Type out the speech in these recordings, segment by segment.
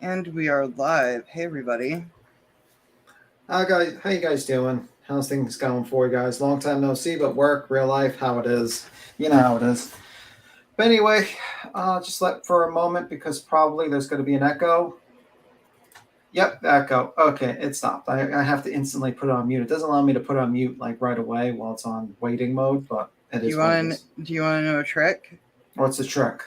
And we are live. Hey, everybody. Guys, how you guys doing? How's things going for you guys? Long time no see, but work, real life, how it is. You know how it is. But anyway, just let for a moment because probably there's going to be an echo. Yep, echo. Okay, it stopped. I have to instantly put it on mute. It doesn't allow me to put it on mute like right away while it's on waiting mode, but it Do you is what it want is. to? Do you want to know a trick? What's the trick?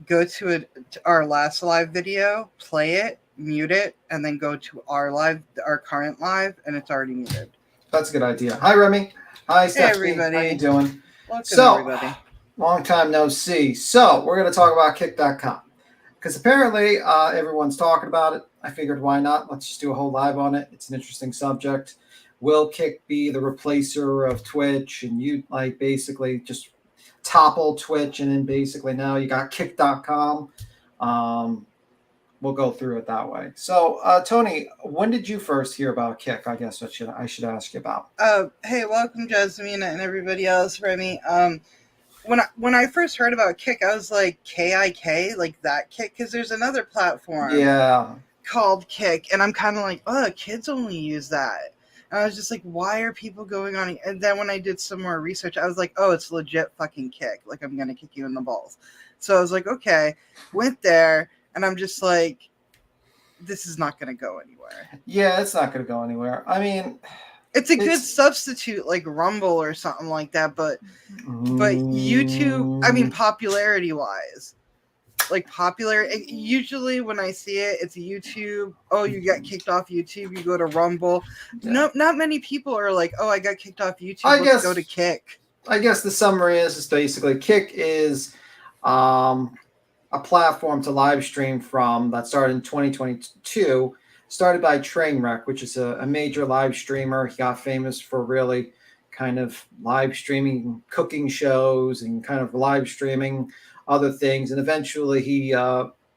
Go to our last live video, play it, mute it, and then go to our current live, and it's already muted. That's a good idea. Hi, Remy. Hi, Hey, Stephanie. How you everybody. doing? Welcome, So, everybody. long time no see. So, we're going to talk about Kick.com. Because apparently everyone's talking about it. I figured why not? Let's just do a whole live on it. It's an interesting subject. Will Kick be the replacer of Twitch? And you like basically just topple Twitch, and then basically now you got Kick.com. Um, we'll go through it that way. So, Tony, when did you first hear about Kick? I guess I should ask you about. Hey, welcome, Jasmine, and everybody else. Remy. When I first heard about Kick, I was like, KIK, like that Kick, because there's another platform Yeah, called Kick, and I'm kind of like, oh, kids only use that. And I was just like, why are people going on? And then when I did some more research, I was like, oh, it's legit fucking Kick. Like, I'm gonna kick you in the balls. So I was like, okay, went there, and I'm just like, this is not gonna go anywhere. yeah, it's not going to go anywhere. I mean, It's a good it's. substitute, like Rumble or something like that, but YouTube, I mean, Mm, popularity wise, like popular. Usually, when I see it, it's YouTube. Oh, you got kicked off YouTube. You go to Rumble. yeah. No, not many people are like, oh, I got kicked off YouTube. I Let's go to guess Kick. I guess the summary is basically Kick is um, a platform to live stream from that started in 2022, started by Trainwreck, which is a major live streamer. He got famous for really kind of live streaming cooking shows and kind of live streaming other things. And eventually he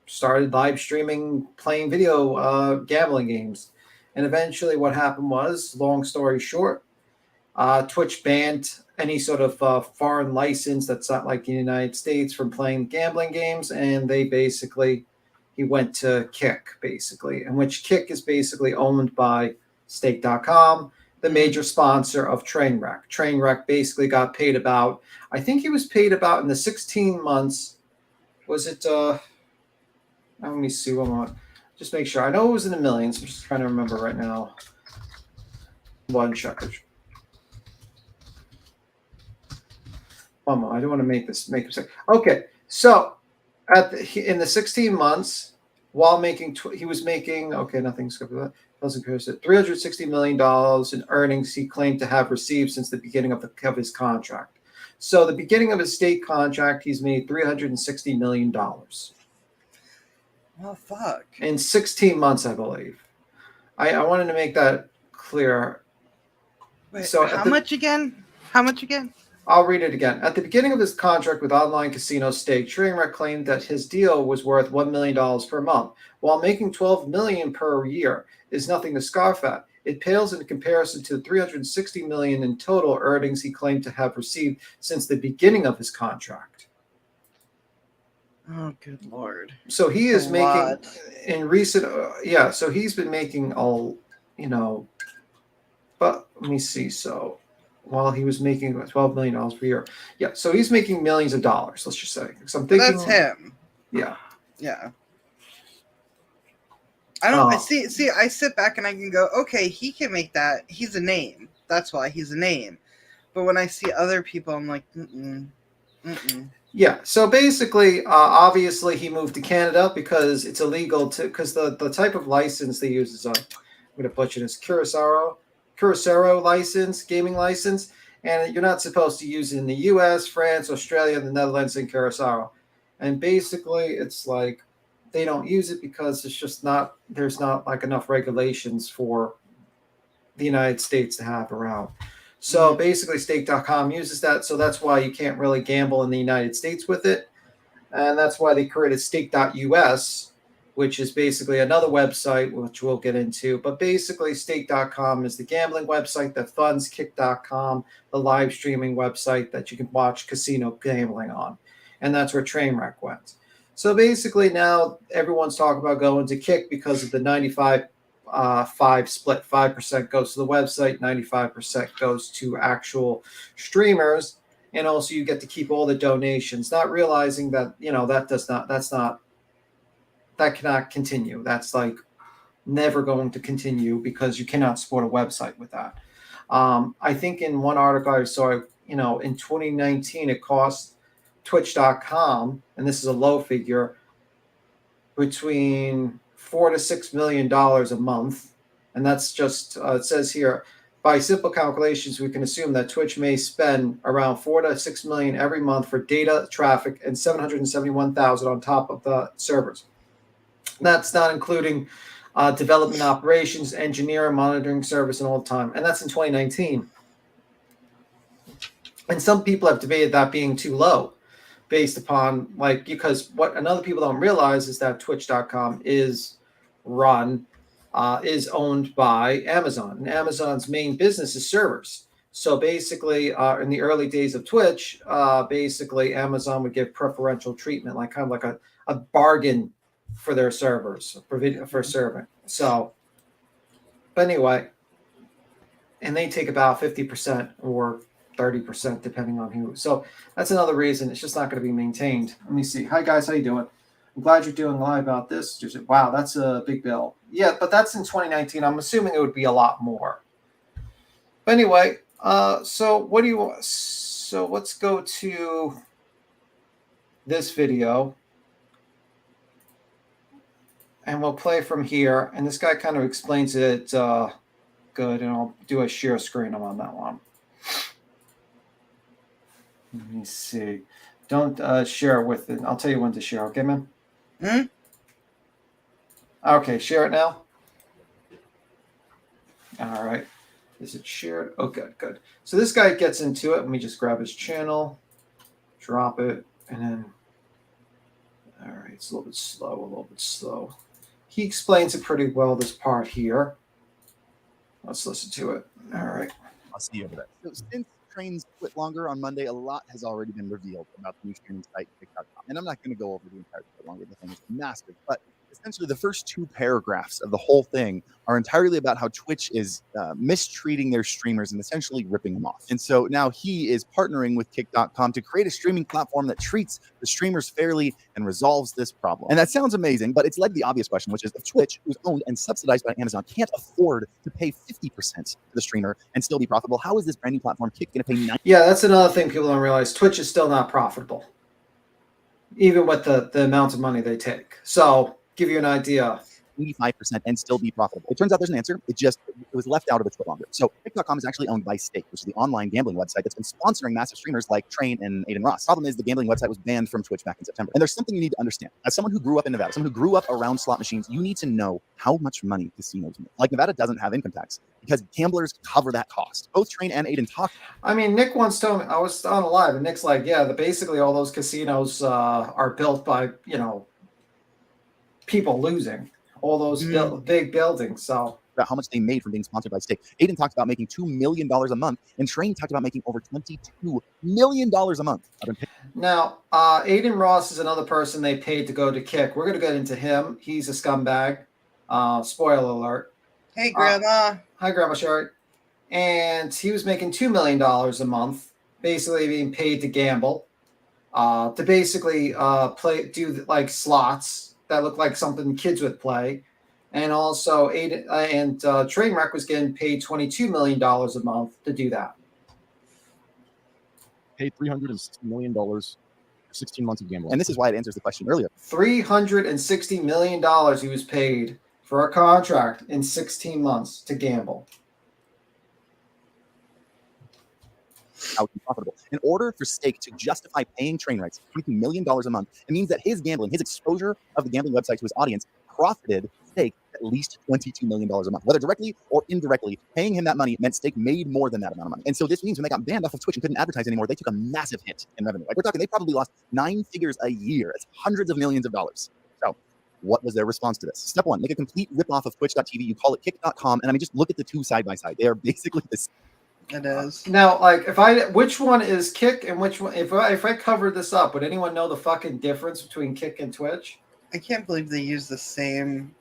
started live streaming playing video gambling games. And eventually what happened was, long story short, Twitch banned any sort of foreign license that's not like the United States from playing gambling games, and they basically he went to Kick basically, in which Kick is basically owned by Stake.com, the Mm. major sponsor of Trainwreck. Trainwreck basically got paid about, I think he was paid about in the 16 months. Was it? Let me see one more. Just make sure. I know it was in the millions. I'm just trying to remember right now. One checker. One more. I don't want to make mistake. Okay, so in the 16 months, while making he was making nothing's good for that. Doesn't compare to $360 million in earnings he claimed to have received since the beginning of his contract. So the beginning of his state contract, he's made $360 million Oh fuck. in 16 months, I believe. I wanted to make that clear. Wait, So at how the much again? How much again? I'll read it again. At the beginning of his contract with online casino Stake, Trainwreck claimed that his deal was worth $1 million per month, while making $12 million per year is nothing to scoff at. It pales in comparison to the $360 million in total earnings he claimed to have received since the beginning of his contract. Oh, good lord. So he It's a is making lot. in recent, yeah. So he's been making all, you know, but let me see. So while he was making $12 million per year, yeah. So he's making millions of dollars. Let's just say. So I'm But that's thinking, him. yeah. Yeah. I don't. I Uh, see. See, I sit back and I can go, okay, he can make that. He's a name. That's why he's a name. But when I see other people, I'm like, mm-mm, mm-mm. yeah. So basically, obviously, he moved to Canada because it's illegal to because the type of license they use is I'm going to butcher this Curacao license, gaming license, and you're not supposed to use it in the U.S., France, Australia, the Netherlands, and Curacao. And basically, it's like they don't use it because it's just not there's not like enough regulations for the United States to have around. So Mm. basically, stake.com uses that. So that's why you can't really gamble in the United States with it. And that's why they created stake.us, which is basically another website, which we'll get into. But basically, stake.com is the gambling website that funds kick.com, the live streaming website that you can watch casino gambling on. And that's where Trainwreck went. So basically now everyone's talking about going to Kick because of the 95-5 split. 5% goes to the website, 95% goes to actual streamers, and also you get to keep all the donations, not realizing that, that cannot continue. That's like never going to continue because you cannot support a website with that. I think in one article I saw, in 2019, it cost Twitch.com, and this is a low figure, between $4 to $6 million a month. And that's just, it says here, by simple calculations, we can assume that Twitch may spend around $4 to $6 million every month for data traffic and 771,000 on top of the servers. That's not including development operations, engineering, monitoring service, and all the time. And that's in 2019. And some people have debated that being too low based upon, because what another people don't realize is that Twitch.com is owned by Amazon. And Amazon's main business is servers. So basically, in the early days of Twitch, basically Amazon would give preferential treatment, like kind of like a bargain for their servers, for serving. So, but anyway, and they take about 50% or 30%, depending on who. So that's another reason it's just not going to be maintained. Let me see. Hi, guys. How you doing? I'm glad you're doing live about this. Wow, that's a big bill. Yeah, but that's in 2019. I'm assuming it would be a lot more. But anyway, so what do you want? So let's go to this video. And we'll play from here. And this guy kind of explains it good. And I'll do a share screen on that one. Let me see. Don't share it with it. I'll tell you when to share. Okay, man? Okay, share it now. All right. Is it shared? Oh, good. So this guy gets into it. Let me just grab his channel, drop it, and then, all right, it's a little bit slow. He explains it pretty well, this part here. Let's listen to it. All right. I'll see you over there. So since trains quit longer on Monday, a lot has already been revealed about the new streaming site, Kick.com. And I'm not going to go over the entire quit longer. The thing is massive. But essentially, the first two paragraphs of the whole thing are entirely about how Twitch is mistreating their streamers and essentially ripping them off. And so now he is partnering with Kick.com to create a streaming platform that treats the streamers fairly and resolves this problem. And that sounds amazing, but it's led to the obvious question, which is if Twitch, who's owned and subsidized by Amazon, can't afford to pay 50% to the streamer and still be profitable, how is this brand new platform Kick going to pay 90%? Yeah, that's another thing people don't realize. Twitch is still not profitable, even with the amount of money they take. So give you an idea. 85% and still be profitable. It turns out there's an answer. It was left out of its quit longer. So Kick.com is actually owned by Stake, which is the online gambling website that's been sponsoring massive streamers like Train and Aiden Ross. Problem is the gambling website was banned from Twitch back in September. And there's something you need to understand. As someone who grew up in Nevada, someone who grew up around slot machines, you need to know how much money casinos make. Like Nevada doesn't have income tax because gamblers cover that cost. Both Train and Aiden talk. I mean, Nick once told me, I was on live, and Nick's like, yeah, basically all those casinos are built by, people losing. All those big buildings. So about how much they made from being sponsored by Stake. Aiden talked about making $2 million a month, and Train talked about making over $22 million a month. Now, Aiden Ross is another person they paid to go to Kick. We're going to get into him. He's a scumbag. Spoiler alert. Hey, Grandma. Hi, Grandma Sherry. And he was making $2 million a month, basically being paid to gamble, to basically do like slots that looked like something kids would play. And also Trainwreck was getting paid $22 million a month to do that. Paid $360 million for 16 months of gambling. And this is why it answers the question earlier. $360 million he was paid for a contract in 16 months to gamble. How to be profitable. In order for Stake to justify paying Trainwreck $22 million a month, it means that his gambling, his exposure of the gambling website to his audience, profited Stake at least $22 million a month. Whether directly or indirectly, paying him that money meant Stake made more than that amount of money. And so this means when they got banned off of Twitch and couldn't advertise anymore, they took a massive hit in revenue. Like we're talking, they probably lost 9 figures a year. That's hundreds of millions of dollars. So what was their response to this? Step one, make a complete ripoff of Twitch.tv. You call it Kick.com. And I mean, just look at the two side by side. They are basically this. It is. Now, like, which one is Kick and which one? If I covered this up, would anyone know the fucking difference between Kick and Twitch? I can't believe they use the same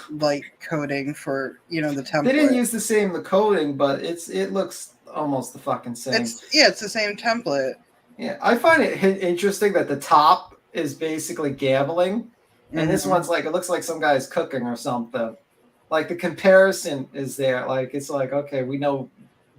like coding for the template. They didn't use the coding, but it looks almost the fucking same. It's the same template. Yeah, I find it interesting that the top is basically gambling, and this one's like, it looks like some guy's cooking or something. Like, the comparison is there. Like, it's like, okay, we know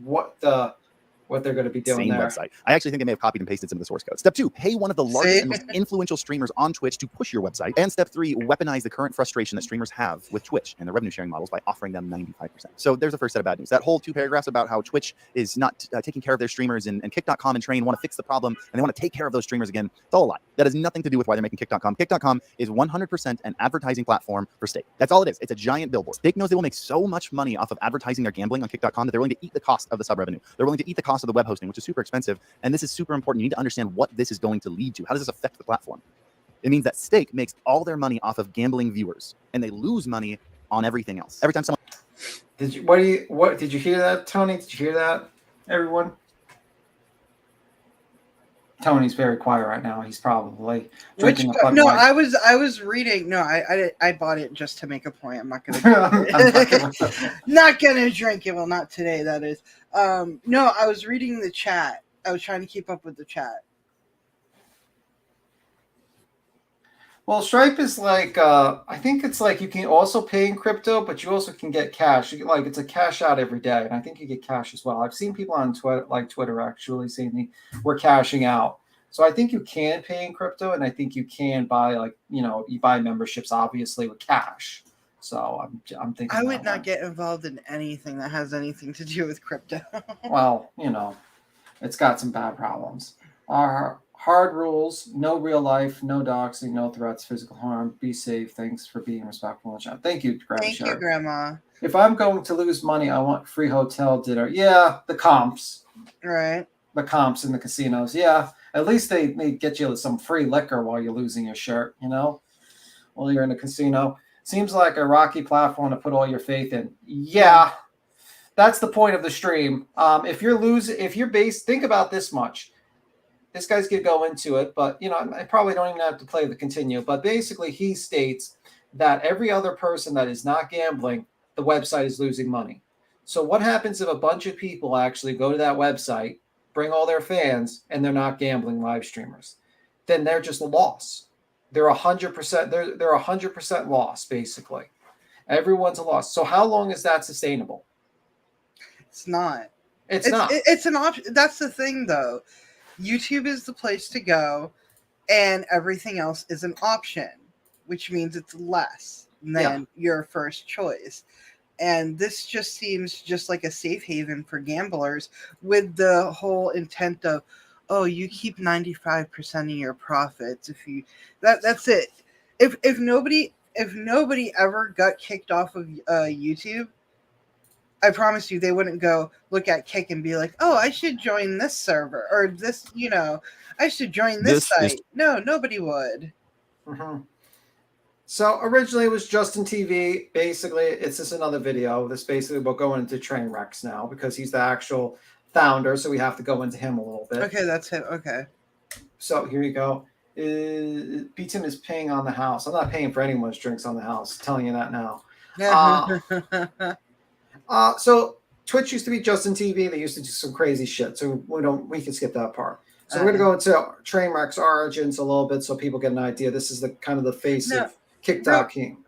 what they're going to be doing Same there. website. I actually think they may have copied and pasted some of the source code. Step 2, pay one of the largest and most influential streamers on Twitch to push your website. And step 3, weaponize the current frustration that streamers have with Twitch and their revenue sharing models by offering them 95%. So there's the first set of bad news. That whole 2 paragraphs about how Twitch is not taking care of their streamers, and Kick.com and Train want to fix the problem and they want to take care of those streamers again. It's all a lie. That has nothing to do with why they're making Kick.com. Kick.com is 100% an advertising platform for Stake. That's all it is. It's a giant billboard. Stake knows they will make so much money off of advertising their gambling on Kick.com that they're willing to eat the cost of the sub revenue. They're willing to eat the cost of the web hosting, which is super expensive. And this is super important. You need to understand what this is going to lead to. How does this affect the platform? It means that Stake makes all their money off of gambling viewers, and they lose money on everything else. Every time someone did you hear that, Tony? Did you hear that, everyone? Tony's very quiet right now. He's probably drinking a no, white. I was reading. No, I bought it just to make a point. I'm not gonna not gonna drink it. Well, not today, that is. No, I was reading the chat. I was trying to keep up with the chat. Well, Stripe is like, I think it's like you can also pay in crypto, but you also can get cash. It's a cash out every day, and I think you get cash as well. I've seen people on Twitter actually saying we're cashing out. So I think you can pay in crypto, and I think you can buy you buy memberships obviously with cash. So I'm thinking I would not get involved in anything that has anything to do with crypto. Well, it's got some bad problems. Hard rules, no real life, no doxing, no threats, physical harm. Be safe. Thanks for being respectful in the chat. Thank you, Grandma. Thank you, Grandma. If I'm going to lose money, I want free hotel dinner. Yeah, the comps. Right. The comps in the casinos. Yeah, at least they get you some free liquor while you're losing your shirt, while you're in a casino. Seems like a rocky platform to put all your faith in. Yeah, that's the point of the stream. If you're based, think about this much. This guy's going to go into it, but, I probably don't even have to play the continue. But basically, he states that every other person that is not gambling, the website is losing money. So what happens if a bunch of people actually go to that website, bring all their fans, and they're not gambling live streamers? Then they're just a loss. They're 100%. They're 100% loss, basically. Everyone's a loss. So how long is that sustainable? It's not. It's not. It's an option. That's the thing, though. YouTube is the place to go, and everything else is an option, which means it's less than your first choice. And this just seems just like a safe haven for gamblers, with the whole intent of, oh, you keep 95% of your profits. That's it. If nobody ever got kicked off of YouTube, I promise you, they wouldn't go look at Kick and be like, oh, I should join this server, or this, I should join this site. No, nobody would. Mm-hmm. So originally it was Justin TV. Basically, it's just another video. This basically will go into Trainwrecks now because he's the actual founder. So we have to go into him a little bit. Okay, that's him. Okay. So here you go. B-Tim is paying on the house. I'm not paying for anyone's drinks on the house. I'm telling you that now. So Twitch used to be Justin TV. They used to do some crazy shit. So we can skip that part. So we're going to go into Trainwreck's origins a little bit so people get an idea. This is the kind of the face of Kick.King.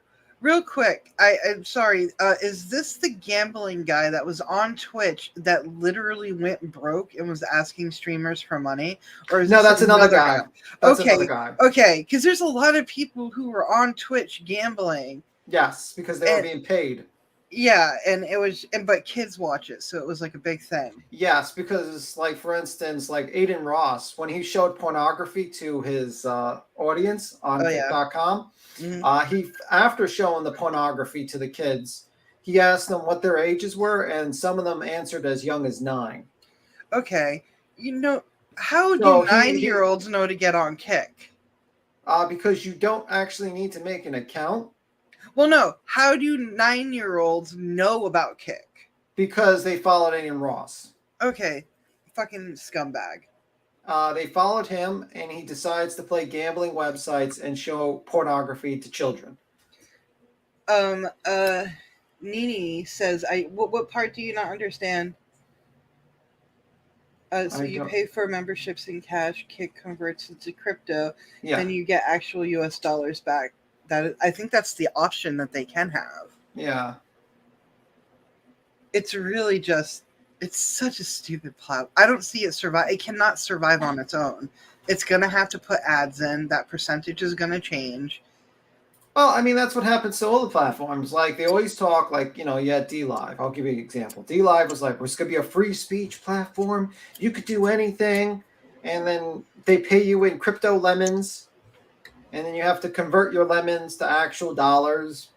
Real quick, I'm sorry. Is this the gambling guy that was on Twitch that literally went broke and was asking streamers for money? Or is that's another guy. That's another guy. Okay, because there's a lot of people who were on Twitch gambling. Yes, because they were being paid. Yeah, but kids watch it, so it was like a big thing. Yes, because for instance, Aiden Ross, when he showed pornography to his audience on Kick.com, he after showing the pornography to the kids, he asked them what their ages were, and some of them answered as young as 9. Okay, how do 9-year-olds know to get on Kick? Because you don't actually need to make an account. Well, no. How do 9-year-olds know about Kick? Because they followed Aiden Ross. Okay, fucking scumbag. They followed him, and he decides to play gambling websites and show pornography to children. Um, uh, Nini says, what part do you not understand? So I you don't. pay for memberships in cash, Kick converts it to crypto, Yeah, then you get actual US dollars back. I think that's the option that they can have. yeah. It's really just, it's such a stupid plot. I don't see it survive. It cannot survive on its own. It's going to have to put ads in. That percentage is going to change. Well, I mean, that's what happens to all the platforms. Like, they always talk, like, you had DLive. I'll give you an example. DLive was like, it's going to be a free speech platform. You could do anything. And then they pay you in crypto lemons. And then you have to convert your lemons to actual dollars.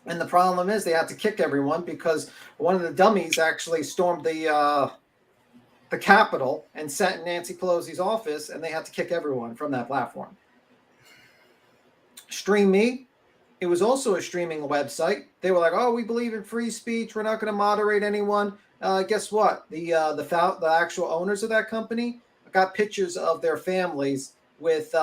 And the problem is they had to kick everyone because one of the dummies actually stormed the Capitol and sat in Nancy Pelosi's office, and they had to kick everyone from that platform. Stream Me, it was also a streaming website. They were like, "Oh, we believe in free speech. We're not going to moderate anyone." Guess what? The actual owners of that company got pictures of their families with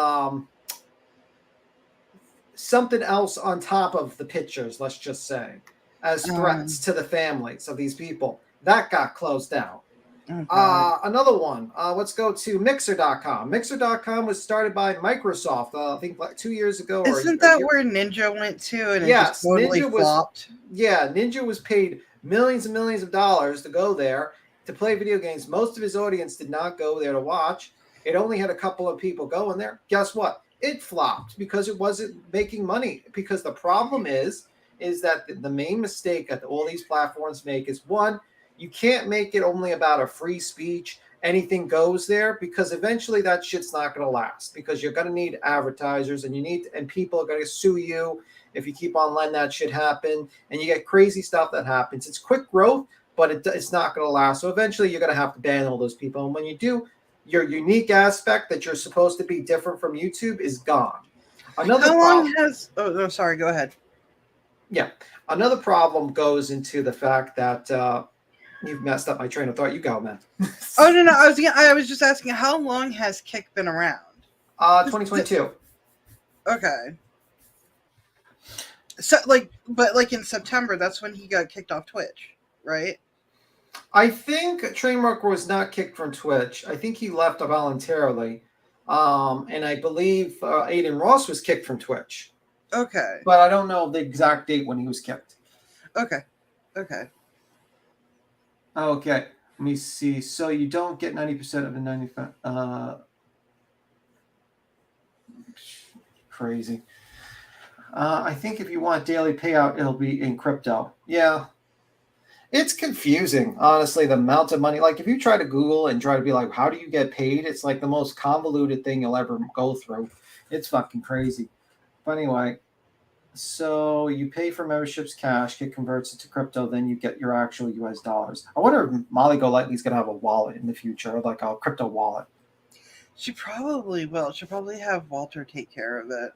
something else on top of the pictures. Let's just say, as threats to the families of these people. That got closed down. Another one. Let's go to Mixer.com. Mixer.com was started by Microsoft, I think like 2 years ago. Isn't that where Ninja went to and it just totally flopped? Ninja was paid millions and millions of dollars to go there to play video games. Most of his audience did not go there to watch. It only had a couple of people going there. Guess what? It flopped because it wasn't making money. Because the problem is that the main mistake that all these platforms make is, one, you can't make it only about a free speech, anything goes there, because eventually that shit's not going to last, because you're going to need advertisers and people are going to sue you if you keep on letting that shit happen, and you get crazy stuff that happens. It's quick growth, but it's not going to last. So eventually you're going to have to ban all those people. And when you do, your unique aspect that you're supposed to be different from YouTube is gone. How long has... Oh, no, sorry. Go ahead. Yeah. Another problem goes into the fact that you've messed up my train of thought. You go, man. Oh, no. I was just asking, how long has Kick been around? 2022. Okay. So, but in September, that's when he got kicked off Twitch, right? I think Trainwreck was not kicked from Twitch. I think he left voluntarily. And I believe Aiden Ross was kicked from Twitch. Okay. But I don't know the exact date when he was kicked. Okay. Let me see. So you don't get 90% of the 95. Crazy. I think if you want daily payout, it'll be in crypto. Yeah. It's confusing, honestly, the amount of money. Like, if you try to Google and try to be like, how do you get paid? It's like the most convoluted thing you'll ever go through. It's fucking crazy. But anyway, so you pay for memberships cash, it converts it to crypto, then you get your actual US dollars. I wonder if Molly Golightly's going to have a wallet in the future, like a crypto wallet. She probably will. She'll probably have Walter take care of it.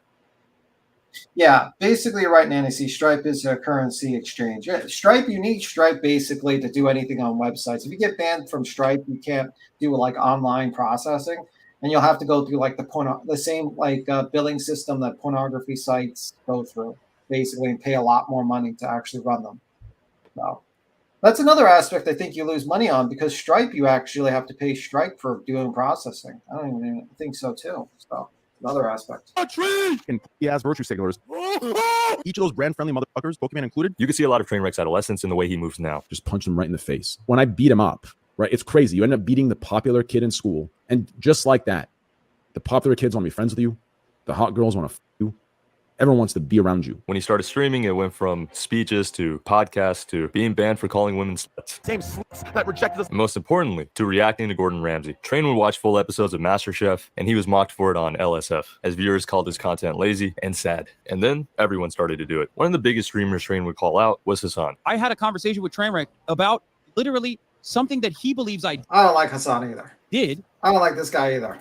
Yeah, basically, you're right, Nancy. Stripe is a currency exchange. Yeah, Stripe, you need Stripe basically to do anything on websites. If you get banned from Stripe, you can't do like online processing, and you'll have to go through like the same billing system that pornography sites go through, basically, and pay a lot more money to actually run them. So that's another aspect I think you lose money on, because Stripe, you actually have to pay Stripe for doing processing. I don't even think so too. So another aspect. And he has virtue signalers. Each of those brand-friendly motherfuckers, Pokemon included. You can see a lot of Trainwreck's adolescence in the way he moves now. Just punch him right in the face. When I beat him up, right, it's crazy. You end up beating the popular kid in school, and just like that, the popular kids want to be friends with you. The hot girls want to f you. Everyone wants to be around you. When he started streaming, it went from speeches to podcasts to being banned for calling women sluts. Same sluts that rejected us. And most importantly, to reacting to Gordon Ramsay. Train would watch full episodes of MasterChef, and he was mocked for it on LSF, as viewers called his content lazy and sad. And then everyone started to do it. One of the biggest streamers Train would call out was Hassan. I had a conversation with Trainwreck about literally something that he believes I don't like Hassan either. did. I don't like this guy either.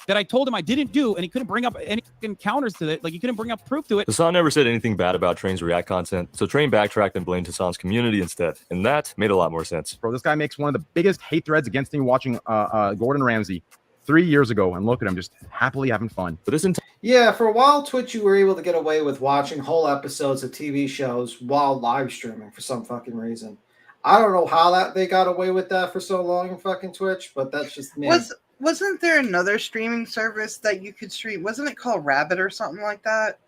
that I told him I didn't do, and he couldn't bring up any counters to it. Like, he couldn't bring up proof to it. Hassan never said anything bad about Train's React content, so Train backtracked and blamed Hassan's community instead, and that made a lot more sense. Bro, this guy makes one of the biggest hate threads against me watching Gordon Ramsay 3 years ago, and look at him just happily having fun. But this entire Yeah, for a while, Twitch, you were able to get away with watching whole episodes of TV shows while live streaming for some fucking reason. I don't know how that they got away with that for so long in fucking Twitch, but that's just me. Wasn't there another streaming service that you could stream? Wasn't it called Rabbit or something like that?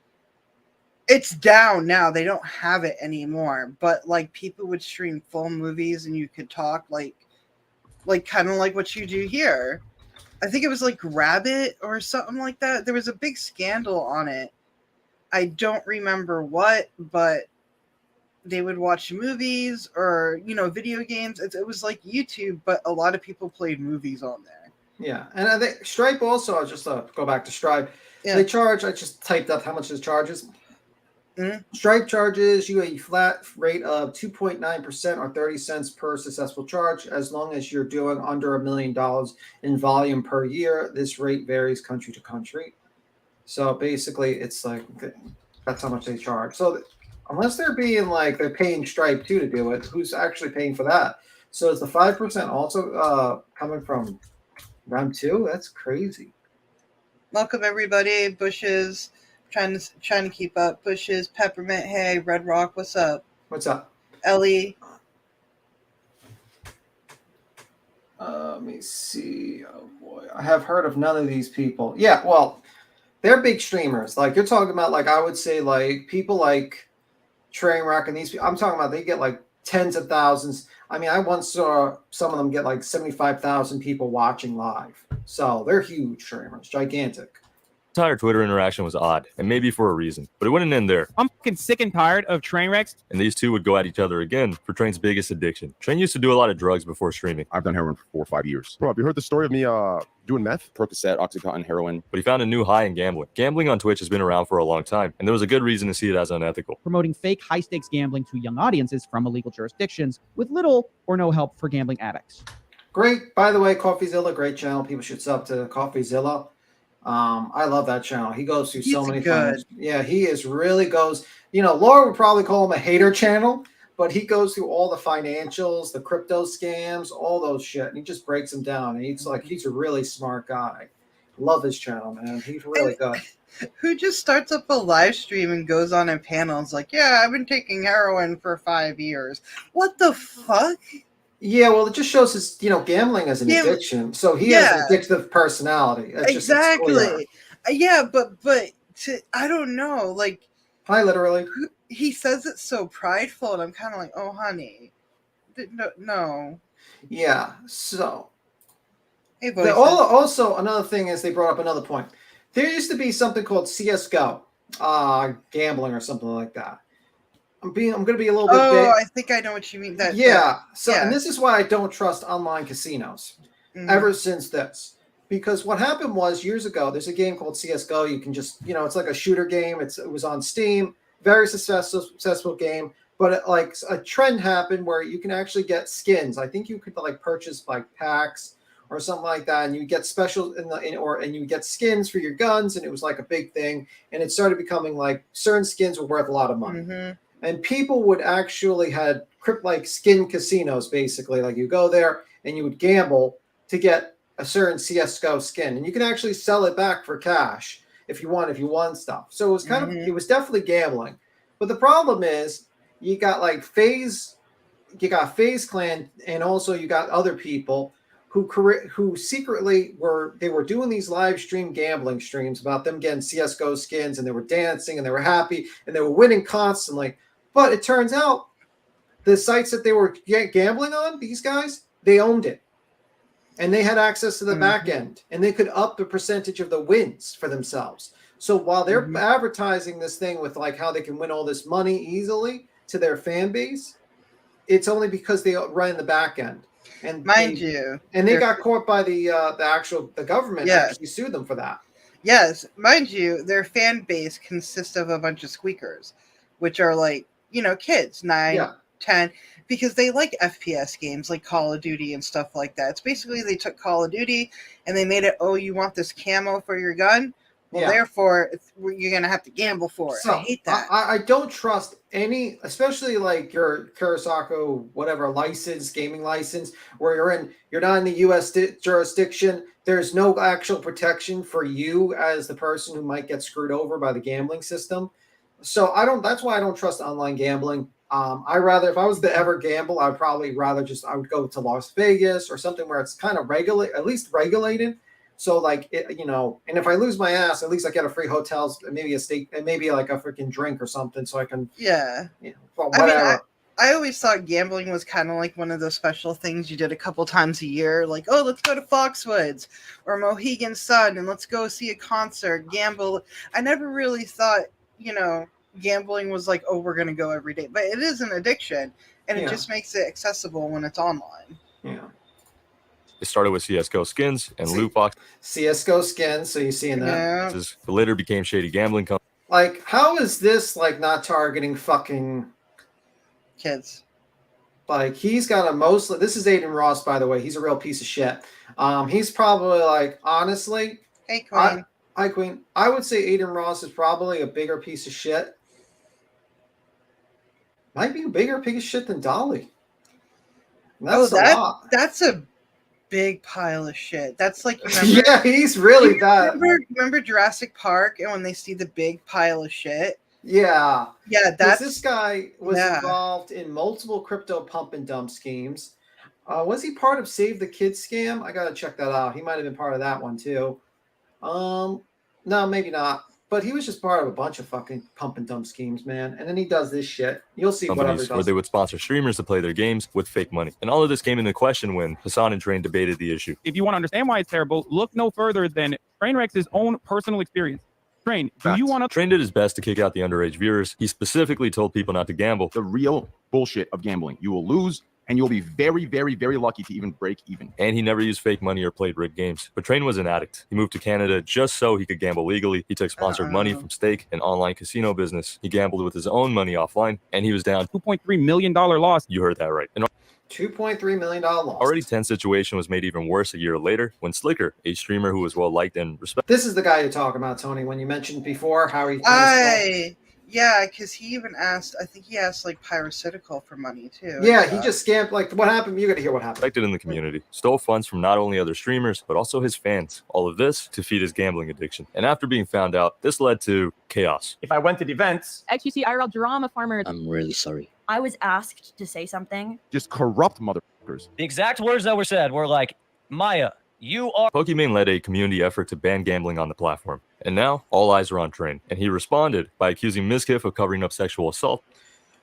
It's down now. They don't have it anymore. But like people would stream full movies and you could talk like kind of like what you do here. I think it was like Rabbit or something like that. There was a big scandal on it. I don't remember what, but they would watch movies or, video games. It was like YouTube, but a lot of people played movies on there. Yeah, and I think Stripe also, I'll just go back to Stripe. Yeah. They charge, I just typed up how much it charges. Mm-hmm. Stripe charges you a flat rate of 2.9% or 30 cents per successful charge as long as you're doing under $1 million in volume per year. This rate varies country to country. So basically, it's like that's how much they charge. So unless they're paying Stripe too to do it, who's actually paying for that? So is the 5% also coming from them too? That's crazy. Welcome everybody. Bushes, trying to keep up. Bushes, Peppermint. Hey, Red Rock. What's up? What's up? Ellie. Let me see. Oh boy, I have heard of none of these people. Yeah, well, they're big streamers. Like you're talking about, like I would say, like people like Trainwreck and these people. I'm talking about they get like tens of thousands. I mean, I once saw some of them get like 75,000 people watching live. So they're huge streamers, gigantic. entire Twitter interaction was odd, and maybe for a reason, but it wouldn't end there. I'm fucking sick and tired of Trainwrecks. And these two would go at each other again for Train's biggest addiction. Train used to do a lot of drugs before streaming, I've done heroin for 4 or 5 years. Bro, have you heard the story of me doing meth? Percocet, Oxycontin, heroin. but he found a new high in gambling. Gambling on Twitch has been around for a long time, and there was a good reason to see it as unethical. Promoting fake high-stakes gambling to young audiences from illegal jurisdictions with little or no help for gambling addicts. Great. By the way, CoffeeZilla, great channel. People should sub to CoffeeZilla. I love that channel. He goes through so many things. Yeah, he is really goes. Laura would probably call him a hater channel, but he goes through all the financials, the crypto scams, all those shit, and he just breaks them down. And he's a really smart guy. Love his channel, man. He's really good. Who just starts up a live stream and goes on in panels like, yeah, I've been taking heroin for 5 years. What the fuck? Yeah, well, it just shows his, gambling as an addiction. So he has an addictive personality. It's exactly. Yeah, but I don't know. Like, hi, literally. He says it's so prideful, and I'm kind of like, oh, honey, no. Yeah. So. Hey, also, another thing is they brought up another point. There used to be something called CS:GO, gambling or something like that. I'm going to be a little bit. I think I know what you mean. And this is why I don't trust online casinos ever since this. Because what happened was years ago, there's a game called CS:GO. You can just, it's like a shooter game. It was on Steam, very successful game. But a trend happened where you can actually get skins. I think you could purchase packs or something like that, and you get special and you get skins for your guns, and it was like a big thing. And it started becoming certain skins were worth a lot of money. Mm-hmm. And people would actually had skin casinos, basically. You go there and you would gamble to get a certain CS:GO skin, and you can actually sell it back for cash if you won stuff. So it was it was definitely gambling. But the problem is you got FaZe Clan, and also you got other people who secretly were doing these live stream gambling streams about them getting CS:GO skins, and they were dancing and they were happy and they were winning constantly. But it turns out the sites that they were gambling on, these guys, they owned it. And they had access to the back end. And they could up the percentage of the wins for themselves. So while they're advertising this thing with how they can win all this money easily to their fan base, it's only because they run in the back end. And they got caught by the government actually sued them for that. Yes, mind you, their fan base consists of a bunch of squeakers, which are kids, 9, 10 because they like FPS games like Call of Duty and stuff like that. It's basically they took Call of Duty and they made it, oh, you want this camo for your gun? Well, therefore, you're going to have to gamble for it. So, I hate that. I don't trust any, especially like your Kurosako, whatever license, gaming license, where you're not in the U.S. jurisdiction. There's no actual protection for you as the person who might get screwed over by the gambling system. So that's why I don't trust online gambling. If I was to ever gamble, I would go to Las Vegas or something where it's kind of at least regulated. So like, and if I lose my ass, at least I get a free hotels, maybe a steak, and maybe like a freaking drink or something. So I can, whatever. I always thought gambling was kind of like one of those special things you did a couple times a year. Like, oh, let's go to Foxwoods or Mohegan Sun and let's go see a concert, gamble. I never really thought, gambling was like, oh, we're going to go every day. But it is an addiction, and it just makes it accessible when it's online. Yeah. It started with CSGO skins and loot box. CSGO skins, so you seeing that. Yeah. But later became shady gambling companies. Like, how is this like not targeting fucking kids? Like, he's got this is Aiden Ross, by the way. He's a real piece of shit. He's probably like, honestly, hey Queen. Hi Queen. I would say Aiden Ross is probably a bigger piece of shit. Might be a bigger piece of shit than Dolly. And that's a lot. That's a big pile of shit. That's like, yeah, he's really that. Remember Jurassic Park and when they see the big pile of shit? Yeah. Yeah, this guy was involved in multiple crypto pump and dump schemes. Was he part of Save the Kids scam? I gotta check that out. He might have been part of that one too. No, maybe not. But he was just part of a bunch of fucking pump and dump schemes, man. And then he does this shit. You'll see whatever he does. Where they would sponsor streamers to play their games with fake money. And all of this came into question when Hassan and Train debated the issue. If you want to understand why it's terrible, look no further than Trainwreck's own personal experience. Train, do you want to? Train did his best to kick out the underage viewers. He specifically told people not to gamble. The real bullshit of gambling. You will lose, and you'll be very, very, very lucky to even break even. And he never used fake money or played rigged games. But Train was an addict. He moved to Canada just so he could gamble legally. He took sponsored money from stake and online casino business. He gambled with his own money offline, and he was down $2.3 million loss. You heard that right. And $2.3 million loss. Already tense situation was made even worse a year later when Slicker, a streamer who was well liked and respected. This is the guy you're talking about, Tony, when you mentioned before how he. Yeah, because he even asked, I think he asked like Pyrocytical for money too. Yeah, he just scammed. Like, what happened? You got to hear what happened. Respected in the community, stole funds from not only other streamers, but also his fans. All of this to feed his gambling addiction. And after being found out, this led to chaos. If I went to the events. XQC IRL drama farmer. I'm really sorry. I was asked to say something. Just corrupt motherfuckers. The exact words that were said were like, Maya, you are. Pokimane led a community effort to ban gambling on the platform. And now, all eyes are on Train. And he responded by accusing Mizkif of covering up sexual assault.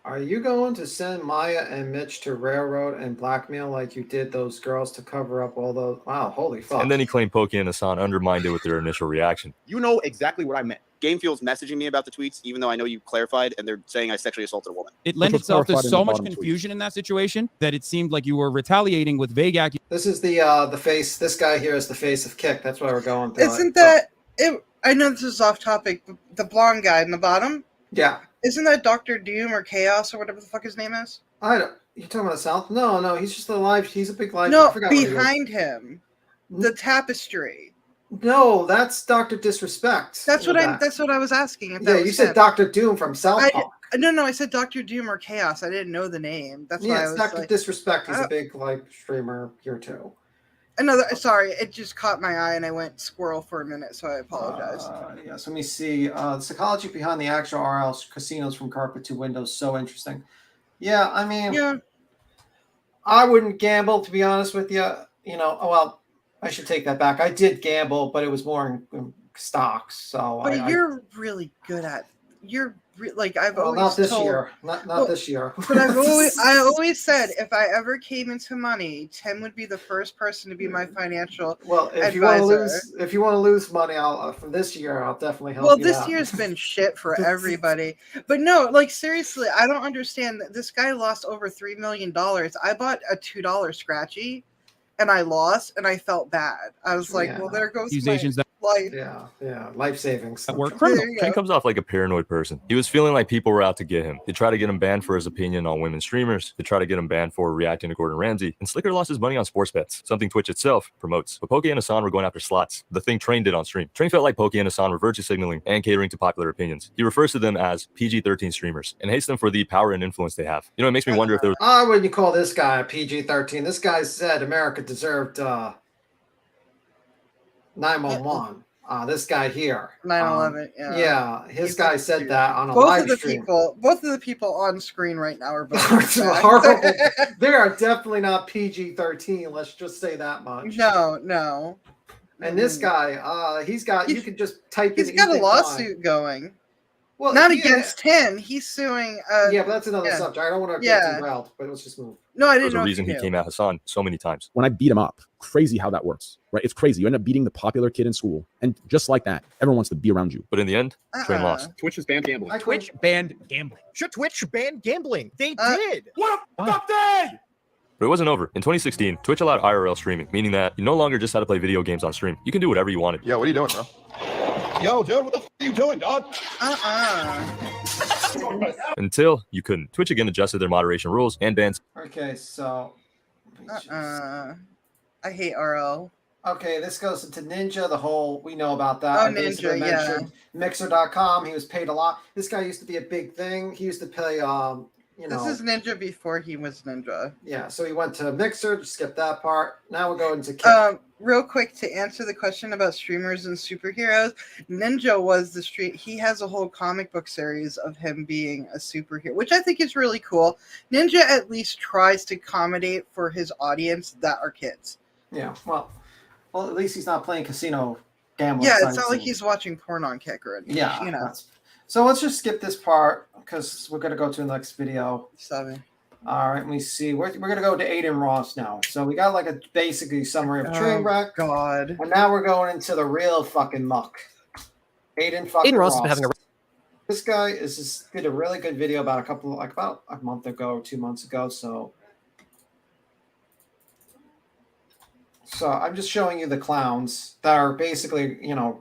Are you going to send Maya and Mitch to railroad and blackmail like you did those girls to cover up all those? Wow, holy fuck. And then he claimed Pokey and Hassan undermined it with their initial reaction. You know exactly what I meant. Game Fuel's messaging me about the tweets, even though I know you clarified, and they're saying I sexually assaulted a woman. It lent itself to so much confusion in that situation that it seemed like you were retaliating with vague accusations. This is the face. This guy here is the face of Kick. That's why we're going through. Isn't that it? I know this is off topic. But the blonde guy in the bottom. Yeah. Isn't that Dr. Doom or Chaos or whatever the fuck his name is? I don't. You talking about the South? No. He's just a live. He's a big live. No, behind him, the tapestry. No, that's Dr. Disrespect. That's what I was asking. If yeah, you said Dr. Doom from South Park. No, I said Dr. Doom or Chaos. I didn't know the name. That's why I was Dr. Disrespect. He's a big live streamer here too. Sorry, it just caught my eye and I went squirrel for a minute, so I apologize. Yes, let me see. The psychology behind the actual RL casinos from carpet to windows, so interesting. Yeah, I mean, I wouldn't gamble, to be honest with you. Well, I should take that back. I did gamble, but it was more in stocks. So, but you're really good at. I've always not this told, year, not this year. But I always said if I ever came into money, Tim would be the first person to be my financial advisor. If you want to lose money, from this year, I'll definitely help. Well, you this out. year's been shit for everybody. But no, seriously, I don't understand that this guy lost over $3 million. I bought a $2 scratchy, and I lost, and I felt bad. I was like, well, there goes accusations that Life. Yeah, life savings. That were criminal. Train comes off like a paranoid person. He was feeling like people were out to get him. They tried to get him banned for his opinion on women streamers. They tried to get him banned for reacting to Gordon Ramsay. And Slicker lost his money on sports bets, something Twitch itself promotes. But Pokey and Hassan were going after slots, the thing Train did on stream. Train felt like Pokey and Hassan were virtue signaling and catering to popular opinions. He refers to them as PG-13 streamers and hates them for the power and influence they have. You know, it makes me wonder if there was... I wouldn't call this guy a PG-13. This guy said America deserved 911. This guy here. 9/11. Yeah, his guy said that on a both live of the stream. Both of the people on screen right now are both horrible. They are definitely not PG-13. Let's just say that much. No. And this guy, you can just type in. He's got a Ethan lawsuit going. Well, not against him. He's suing. Yeah, but that's another subject. I don't want to get derailed, but let's just move. No, I didn't There's know. a reason he came at Hassan so many times. When I beat him up, crazy how that works, right? It's crazy. You end up beating the popular kid in school, and just like that, everyone wants to be around you. But in the end, Train lost. Twitch has banned gambling. Twitch banned gambling. Should Twitch ban gambling? They did. What a fuck day! But it wasn't over. In 2016, Twitch allowed IRL streaming, meaning that you no longer just had to play video games on stream. You can do whatever you wanted. Yeah, what are you doing, bro? Yo, dude, what the f are you doing, dog? Until you couldn't. Twitch again adjusted their moderation rules and bans. Okay, so. I hate RL. Okay, this goes into Ninja. We know about that. Oh, Ninja, yeah. Mixer.com. He was paid a lot. This guy used to be a big thing. He used to pay, This is Ninja before he was Ninja. Yeah, so he went to Mixer, skip that part. Now we're going to Kick. Real quick to answer the question about streamers and superheroes, Ninja was the street. He has a whole comic book series of him being a superhero, which I think is really cool. Ninja at least tries to accommodate for his audience that are kids. Yeah, well, at least he's not playing casino gambling. Yeah, it's not like he's watching porn on Kick or anything. Yeah, you know. So let's just skip this part because we're going to go to the next video. 7. All right, let me see. We're going to go to Aiden Ross now. So we got like a basically summary of Trainwreck. God. And now we're going into the real fucking muck. Aiden Ross has been having a. This guy did a really good video about about a month ago, 2 months ago. So I'm just showing you the clowns that are basically,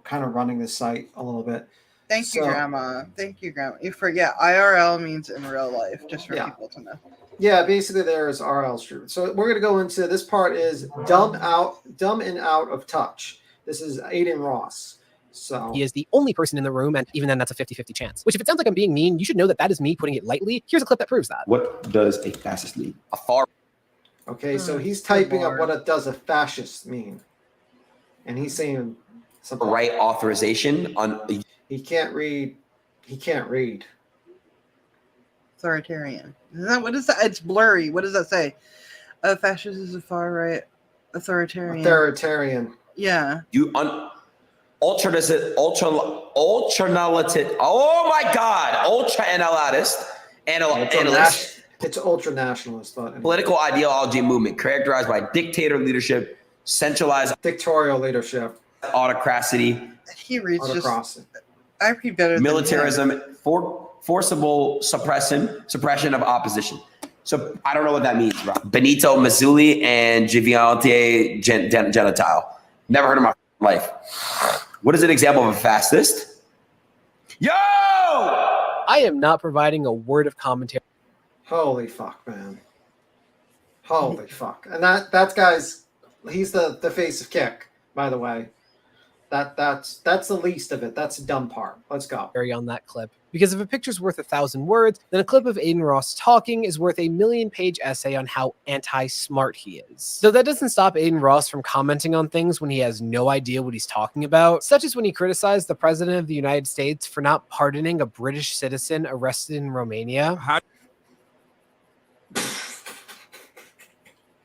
kind of running this site a little bit. Thank you, Grandma. Thank you, Grandma. You forget IRL means in real life, just for people to know. Yeah, basically there's RL stream. So we're gonna go into this part is dumb and out of touch. This is Aiden Ross. So He is the only person in the room, and even then, that's a 50-50 chance. Which, if it sounds like I'm being mean, you should know that is me putting it lightly. Here's a clip that proves that. What does a fascist mean? A far. Okay, so he's typing up what does a fascist mean, and he's saying something. Right authorization on. He can't read. He can't read. Authoritarian. What is that? It's blurry. What does that say? Fascist is a far right. Authoritarian. Authoritarian. Yeah. Ultranationalist. Oh my God! Ultra-analyst. Analyst. It's ultra nationalist. Political ideology movement characterized by dictator leadership, centralized dictatorial leadership, autocracy. He reads just. I read better. Militarism, forcible suppression of opposition. So I don't know what that means, bro. Benito Mussolini and Giviante Gentile. Never heard of my life. What is an example of a fascist? Yo! I am not providing a word of commentary. Holy fuck, man. Holy fuck. And that guy's, he's the face of Kick, by the way. That's the least of it. That's the dumb part. Let's go. On that clip. Because if a picture's worth 1,000 words, then a clip of Aiden Ross talking is worth a 1,000,000-page essay on how anti-smart he is. Though that doesn't stop Aiden Ross from commenting on things when he has no idea what he's talking about, such as when he criticized the President of the United States for not pardoning a British citizen arrested in Romania.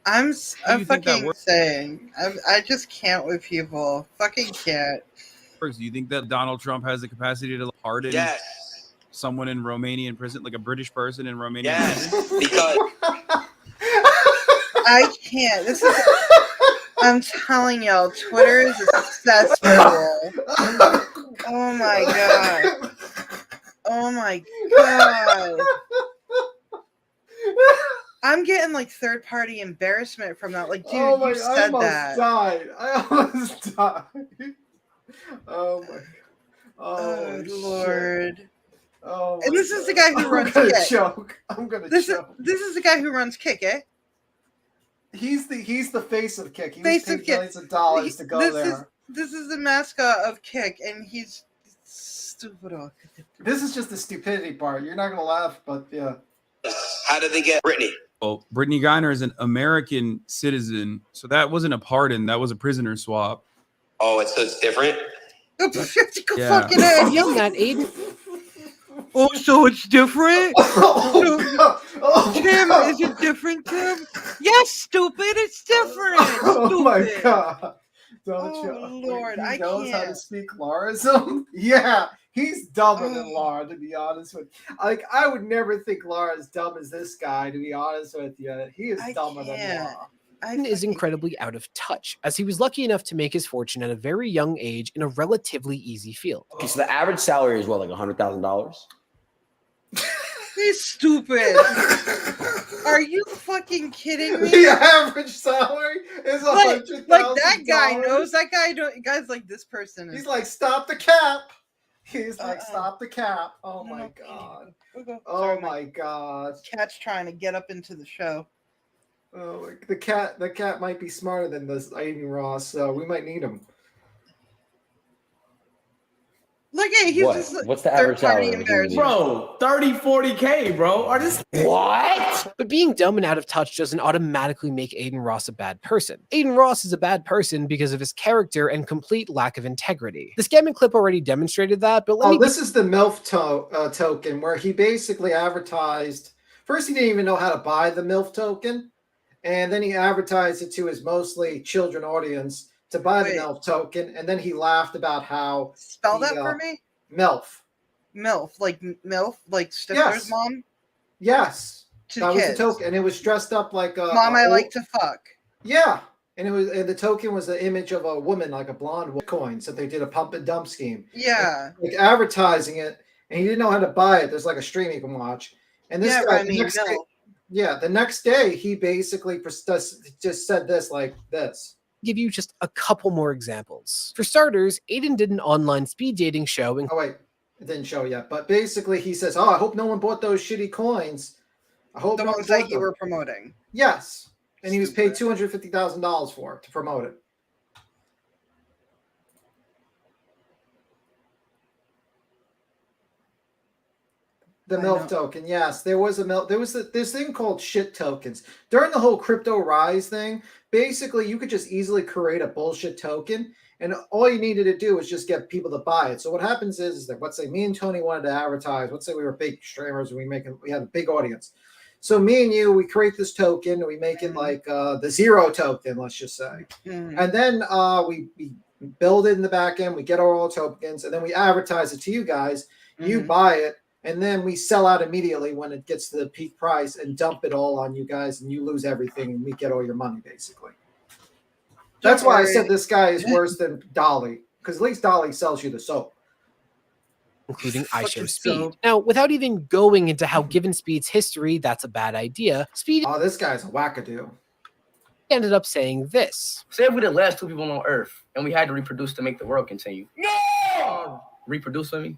I'm fucking saying. I just can't with people. Fucking can't. Do you think that Donald Trump has the capacity to pardon someone in Romania in prison, like a British person in Romania? Yes, because I can't. I'm telling y'all, Twitter is a cesspool. Oh my god. Oh my god. I'm getting like third-party embarrassment from that. Like, dude, you said that. I almost died. Oh my. Oh Lord. Shit. Oh. And this is the guy who runs I'm gonna Kick. choke. I'm gonna choke. This is the guy who runs Kick, eh? He's the face of Kick. He Face was of paid Kick. millions of dollars to go there. This is the mascot of Kick, and he's stupid. This is just the stupidity part. You're not gonna laugh, but yeah. How did they get Brittany? Well, Brittany Griner is an American citizen, so that wasn't a pardon. That was a prisoner swap. Oh, it's different. Yeah. Fucking A. Beyond that, Aiden. Oh, so it's different? Tim, God. is it different, Tim? Yes, stupid, it's different. Oh my Stupid. God. Don't you? Lord, he I knows how to can't. speak Larism. Yeah, he's dumber than Lara, to be honest with you. Like, I would never think Lara is dumb as this guy, to be honest with you. He is dumber than Lara. Is incredibly out of touch, as he was lucky enough to make his fortune at a very young age in a relatively easy field. Okay, so the average salary is what, like $100,000? He's stupid. Are you fucking kidding me? The average salary is $100,000. Like that guy knows. That guy guy's like, this person is. He's like, stop the cap. He's like, stop the cap. Oh my God. Oh my God. Cat's trying to get up into the show. Oh, the cat might be smarter than this Aiden Ross, so we might need him. Look at he's What? just What's the average salary? Bro, 30-40K, bro. Are this what? But being dumb and out of touch doesn't automatically make Aiden Ross a bad person. Aiden Ross is a bad person because of his character and complete lack of integrity. The scamming clip already demonstrated that, but this is the MILF token where he basically advertised. First, he didn't even know how to buy the MILF token, and then he advertised it to his mostly children audience to buy the MILF token, and then he laughed about how spell that for me. MILF, like Stifler's mom. Yes, To that was kids. the token, and it was dressed up like a Mom, I like to fuck. Yeah, and the token was the image of a woman, like a blonde woman, coins that they did a pump and dump scheme. Yeah, like advertising it, and he didn't know how to buy it. There's like a stream you can watch, and this guy, the next day, he basically just said this like this. Give you just a couple more examples. For starters, Aiden did an online speed dating show. Oh wait, it didn't show yet, but basically he says, "Oh, I hope no one bought those shitty coins. I hope the no ones one that bought you them." were promoting. Yes, and he was paid $250,000 for it to promote it. The MILF token, yes. There was this thing called shit tokens. During the whole crypto rise thing, basically you could just easily create a bullshit token, and all you needed to do was just get people to buy it. So what happens is that, let's say me and Tony wanted to advertise, let's say we were big streamers and we had a big audience. So me and you, we create this token, and we make it like the zero token, let's just say. And then we build it in the back end, we get all tokens, and then we advertise it to you guys. You buy it. And then we sell out immediately when it gets to the peak price and dump it all on you guys, and you lose everything, and we get all your money, basically. That's why I said this guy is worse than Dolly, because at least Dolly sells you the soap. Including iShow Speed. Now, without even going into how given Speed's history, that's a bad idea, Speed this guy's a wackadoo. Ended up saying this. Say if we're the last two people on Earth, and we had to reproduce to make the world continue. No! Reproduce with me?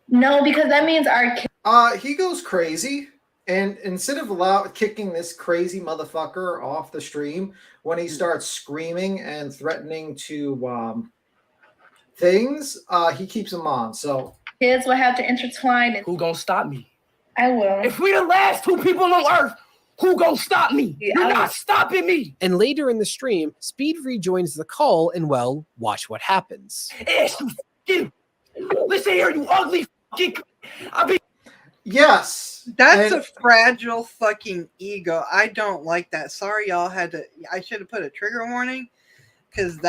No, because that means our kids. He goes crazy, and instead of kicking this crazy motherfucker off the stream, when he starts screaming and threatening to things, he keeps him on. So Kids will have to intertwine. Who gonna stop me? I will. If we the last two people on Earth, who gonna stop me? Yeah, You're not stopping me. And later in the stream, Speed rejoins the call, and well, watch what happens. Listen here, you ugly fucking. Yes, that's a fragile fucking ego. I don't like that. Sorry, y'all I should have put a trigger warning, because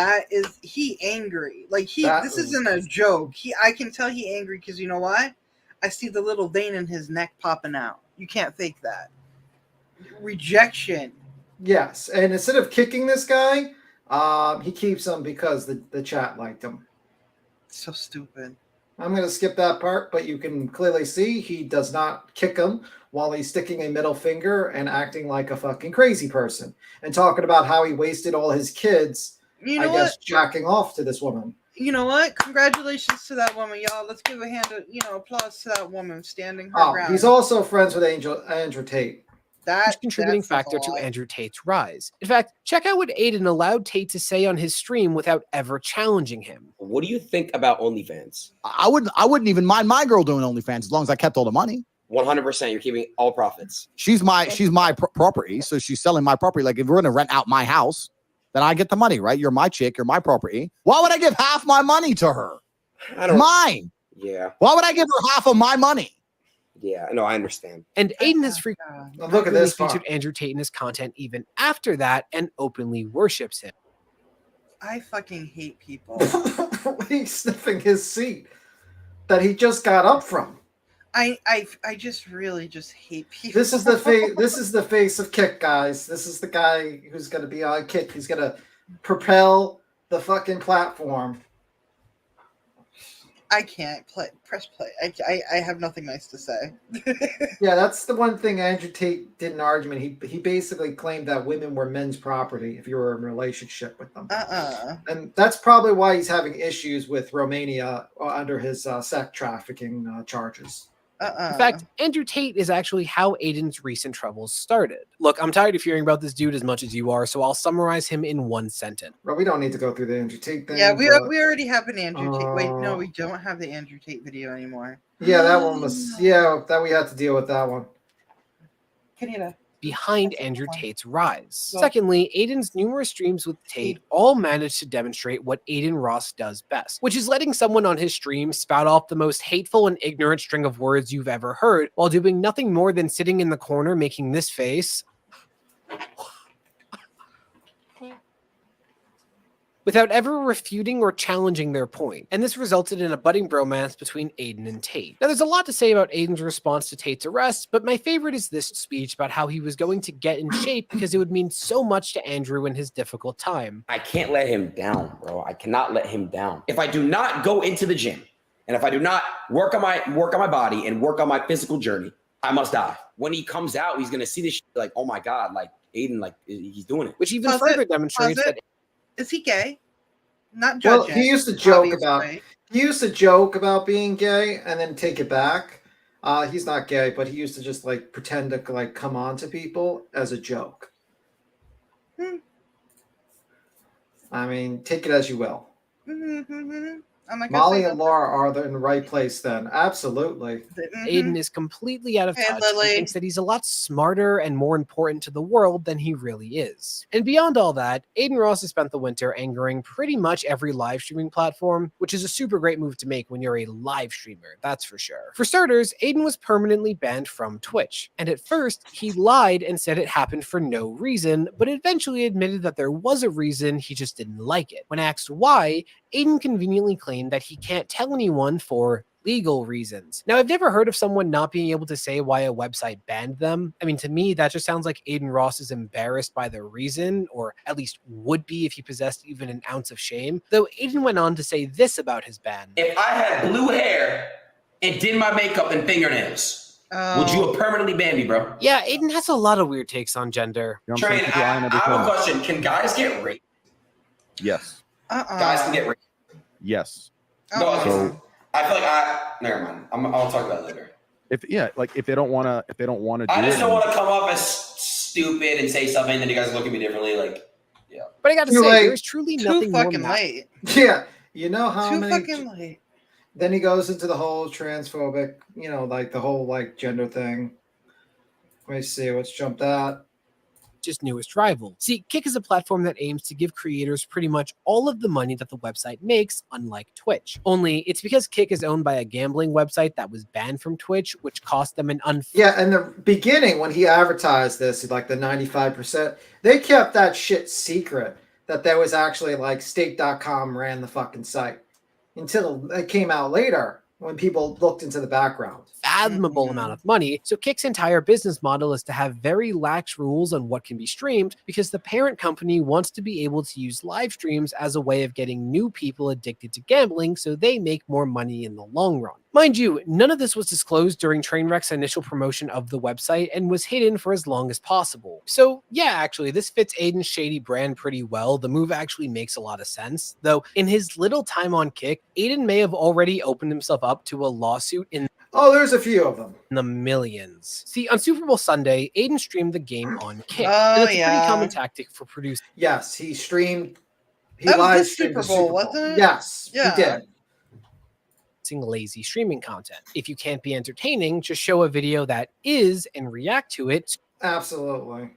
he angry. Like this isn't a joke. I can tell he angry because you know why? I see the little vein in his neck popping out. You can't fake that. Rejection. Yes, and instead of kicking this guy, he keeps him because the chat liked him. So stupid. I'm going to skip that part, but you can clearly see he does not kick him while he's sticking a middle finger and acting like a fucking crazy person and talking about how he wasted all his kids, jacking off to this woman. You know what? Congratulations to that woman, y'all. Let's give a hand of, applause to that woman standing her ground. He's also friends with Andrew Tate. Huge contributing factor to Andrew Tate's rise. In fact, check out what Aiden allowed Tate to say on his stream without ever challenging him. What do you think about OnlyFans? I wouldn't even mind my girl doing OnlyFans as long as I kept all the money. 100%. You're keeping all profits. She's my property, so she's selling my property. Like if we're gonna rent out my house, then I get the money, right? You're my chick, you're my property. Why would I give half my money to her? Mine. Yeah. Why would I give her half of my money? Yeah, no, I understand. And Aiden has look at this featured Andrew Tate in his content even after that and openly worships him. I fucking hate people. He's sniffing his seat that he just got up from. I just really just hate people. This is the face. This is the face of Kick, guys. This is the guy who's going to be on Kick. He's going to propel the fucking platform. I can't press play. I have nothing nice to say. Yeah, that's the one thing Andrew Tate did in an argument. He basically claimed that women were men's property if you were in a relationship with them. And that's probably why he's having issues with Romania under his sex trafficking charges. In fact, Andrew Tate is actually how Aiden's recent troubles started. Look, I'm tired of hearing about this dude as much as you are, so I'll summarize him in one sentence. Well, we don't need to go through the Andrew Tate thing. Yeah, we already have an Andrew Tate. Wait, no, we don't have the Andrew Tate video anymore. Yeah, that one was. Yeah, that we had to deal with that one. Behind Andrew Tate's rise. Secondly, Aiden's numerous streams with Tate all managed to demonstrate what Aiden Ross does best, which is letting someone on his stream spout off the most hateful and ignorant string of words you've ever heard, while doing nothing more than sitting in the corner making this face without ever refuting or challenging their point. And this resulted in a budding bromance between Aiden and Tate. Now, there's a lot to say about Aiden's response to Tate's arrest, but my favorite is this speech about how he was going to get in shape because it would mean so much to Andrew in his difficult time. I can't let him down, bro. I cannot let him down. If I do not go into the gym, and if I do not work on my body and work on my physical journey, I must die. When he comes out, he's gonna see this shit like, oh my God, like Aiden, like he's doing it. Which even further demonstrates that. Is he gay? Not judging. Well, he used to joke about being gay and then take it back. He's not gay, but he used to just like pretend to like come on to people as a joke. I mean, take it as you will. Molly and Laura are in the right place then. Absolutely. Aiden is completely out of touch and thinks that he's a lot smarter and more important to the world than he really is. And beyond all that, Aiden Ross has spent the winter angering pretty much every live streaming platform, which is a super great move to make when you're a live streamer, that's for sure. For starters, Aiden was permanently banned from Twitch. And at first, he lied and said it happened for no reason, but eventually admitted that there was a reason, he just didn't like it. When asked why, Aiden conveniently claimed that he can't tell anyone for legal reasons. Now, I've never heard of someone not being able to say why a website banned them. I mean, to me, that just sounds like Aiden Ross is embarrassed by the reason, or at least would be if he possessed even an ounce of shame. Though Aiden went on to say this about his ban. If I had blue hair and did my makeup and fingernails, would you have permanently banned me, bro? Yeah, Aiden has a lot of weird takes on gender. Train, I have a question. Can guys get raped? Yes. Guys can get raped. Yes. No, So I feel like never mind. I'll talk about it later. if they don't want to do I just it, don't want to come off as stupid and say something, then you guys look at me differently. Like, yeah. But I gotta say, there's truly nothing more fucking late. Yeah, you know how Too many. fucking late. Then he goes into the whole transphobic, like the whole like gender thing. Let me see what's jumped out. Just newest rival. See, Kick is a platform that aims to give creators pretty much all of the money that the website makes, unlike Twitch. Only it's because Kick is owned by a gambling website that was banned from Twitch, which cost them an Yeah, in the beginning when he advertised this, like the 95%, they kept that shit secret that there was actually like stake.com ran the fucking site until it came out later when people looked into the background. Fathomable amount of money. So Kick's entire business model is to have very lax rules on what can be streamed because the parent company wants to be able to use live streams as a way of getting new people addicted to gambling so they make more money in the long run. Mind you, none of this was disclosed during Trainwreck's initial promotion of the website and was hidden for as long as possible. So yeah, actually, this fits Aiden's shady brand pretty well. The move actually makes a lot of sense. Though, in his little time on Kick, Aiden may have already opened himself up to a lawsuit in there's a few of them. The millions. See, on Super Bowl Sunday, Aiden streamed the game on Kick. Oh, and that's a pretty yeah. common tactic for producers. Yes, he streamed. He That was live this streamed Super the Bowl, Super Bowl. wasn't it? Yes, Yeah. he did. Lazy streaming content. If you can't be entertaining, just show a video that is and react to it. Absolutely.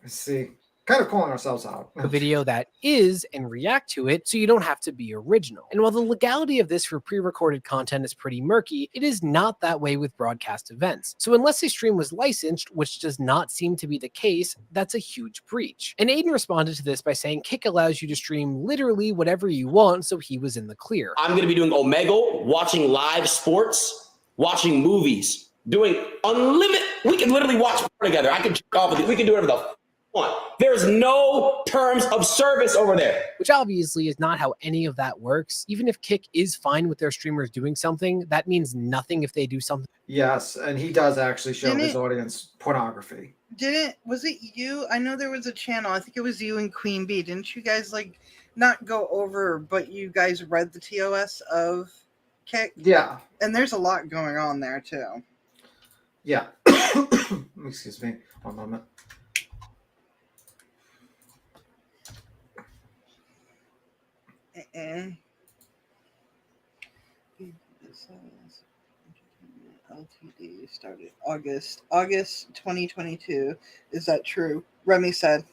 Let's see. Kind of calling ourselves out. A video that is and react to it so you don't have to be original. And while the legality of this for pre-recorded content is pretty murky, it is not that way with broadcast events. So unless a stream was licensed, which does not seem to be the case, that's a huge breach. And Aiden responded to this by saying Kick allows you to stream literally whatever you want, so he was in the clear. I'm going to be doing Omegle, watching live sports, watching movies, doing unlimited. We can literally watch together. I can check off with it. We can do whatever the want. There's no terms of service over there. Which obviously is not how any of that works. Even if Kick is fine with their streamers doing something, that means nothing if they do something. Yes, and he does actually show his audience pornography. Was it you? I know there was a channel. I think it was you and Queen Bee. Didn't you guys like not go over, but you guys read the TOS of Kick? Yeah. And there's a lot going on there too. Yeah. Excuse me. One moment. LTD started August 2022. Is that true? Remy said.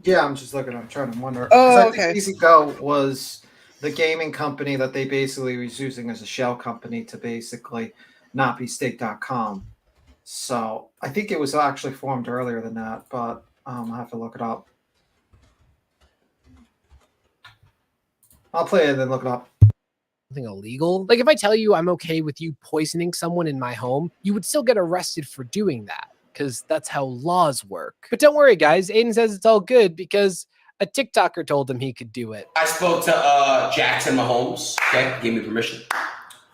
Yeah, I'm just looking. I'm trying to wonder. Oh, okay. Easy Go was the gaming company that they basically was using as a shell company to basically not be stake.com. So I think it was actually formed earlier than that, but I'll have to look it up. I'll play it and then look it up. Something illegal. Like if I tell you I'm okay with you poisoning someone in my home, you would still get arrested for doing that because that's how laws work. But don't worry, guys. Aiden says it's all good because a TikToker told him he could do it. I spoke to Jackson Mahomes. Okay, gave me permission.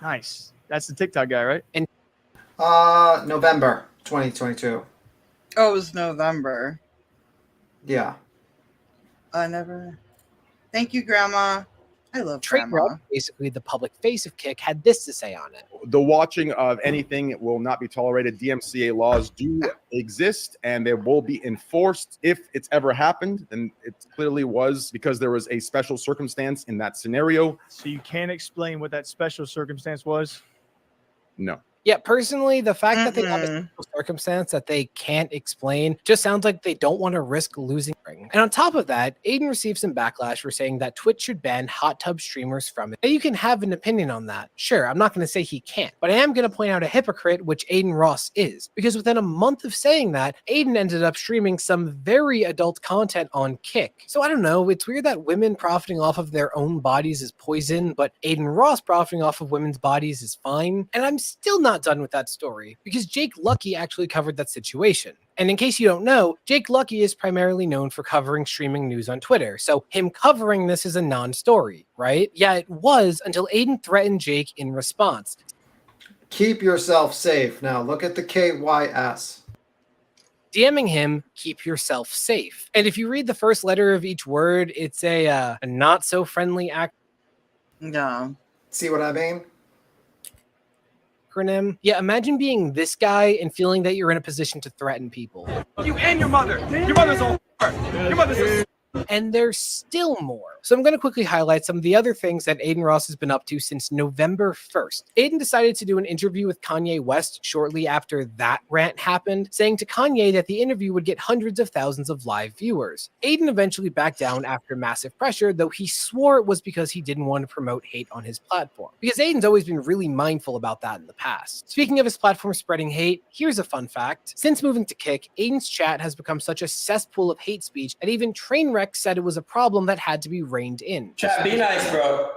Nice. That's the TikTok guy, right? And November 2022. Oh, it was November. Yeah. I never. Thank you, Grandma. I love Trainwreck, Grandma. basically the public face of Kick, had this to say on it. The watching of anything will not be tolerated. DMCA laws do exist and they will be enforced. If it's ever happened, then it clearly was because there was a special circumstance in that scenario. So you can't explain what that special circumstance was? No. Yeah, personally, the fact that they have a special circumstance that they can't explain just sounds like they don't want to risk losing. And on top of that, Aiden received some backlash for saying that Twitch should ban hot tub streamers from it. Now, you can have an opinion on that. Sure, I'm not going to say he can't, but I am going to point out a hypocrite, which Aiden Ross is. Because within a month of saying that, Aiden ended up streaming some very adult content on Kick. So I don't know, it's weird that women profiting off of their own bodies is poison, but Aiden Ross profiting off of women's bodies is fine. And I'm still not done with that story, because Jake Lucky actually covered that situation. And in case you don't know, Jake Lucky is primarily known for covering streaming news on Twitter, so him covering this is a non-story, right? Yeah, it was until Aiden threatened Jake in response. Keep yourself safe. Now look at the KYS. DMing him, keep yourself safe. And if you read the first letter of each word, it's a not so friendly act. No. See what I mean? Acronym. Yeah, imagine being this guy and feeling that you're in a position to threaten people. You and your mother. Your mother's all. Your mother's a And there's still more. So I'm going to quickly highlight some of the other things that Aiden Ross has been up to since November 1st. Aiden decided to do an interview with Kanye West shortly after that rant happened, saying to Kanye that the interview would get hundreds of thousands of live viewers. Aiden eventually backed down after massive pressure, though he swore it was because he didn't want to promote hate on his platform. Because Aiden's always been really mindful about that in the past. Speaking of his platform spreading hate, here's a fun fact. Since moving to Kick, Aiden's chat has become such a cesspool of hate speech that even Trainwreck said it was a problem that had to be reined in. Chat, be nice, bro.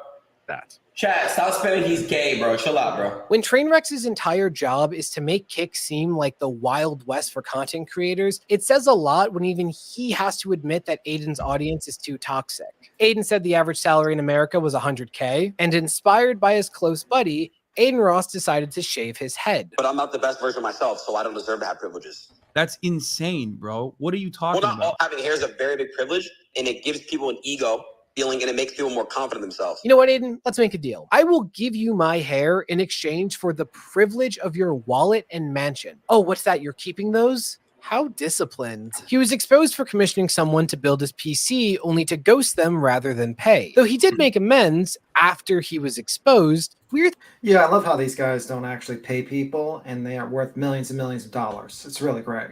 that. Chat, stop spelling he's gay, bro. Chill out, bro. When Trainwreck's entire job is to make Kick seem like the Wild West for content creators, it says a lot when even he has to admit that Aiden's audience is too toxic. Aiden said the average salary in America was $100K, and inspired by his close buddy, Aiden Ross decided to shave his head. But I'm not the best version of myself, so I don't deserve to have privileges. That's insane, bro. What are you talking Well, not all about? having hair is a very big privilege, and it gives people an ego feeling, and it makes people more confident in themselves. You know what, Aiden? Let's make a deal. I will give you my hair in exchange for the privilege of your wallet and mansion. Oh, what's that? You're keeping those? How disciplined. He was exposed for commissioning someone to build his PC only to ghost them rather than pay. Though he did make amends after he was exposed. Weird. Yeah, I love how these guys don't actually pay people and they are worth millions and millions of dollars. It's really great.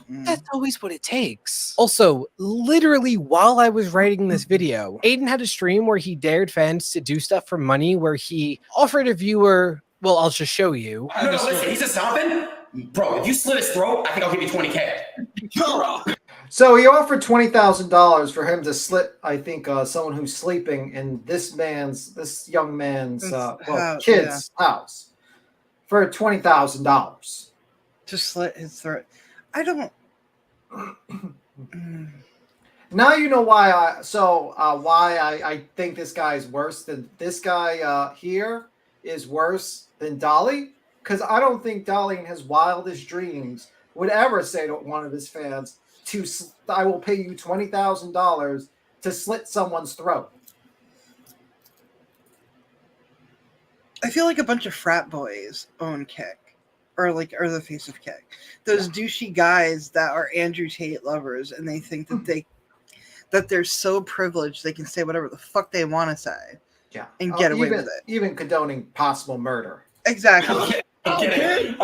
That's always what it takes. Also, literally while I was writing this video, Aiden had a stream where he dared fans to do stuff for money, where he offered a viewer, well, I'll just show you. No, listen, he's a stomping? Bro, if you slit his throat, I think I'll give you 20K. So he offered $20,000 for him to slit, I think, someone who's sleeping in this young man's kid's house for $20,000 to slit his throat. I don't. Now you know why I think this guy is worse than this guy here is worse than Dolly, because I don't think Dolly in his wildest dreams would ever say to one of his fans, I will pay you $20,000 to slit someone's throat. I feel like a bunch of frat boys own Kick. Or the face of Kick. Those douchey guys that are Andrew Tate lovers, and they think that they're so privileged they can say whatever the fuck they want to say. Yeah. And get away with it. Even condoning possible murder. Exactly. I'm kidding.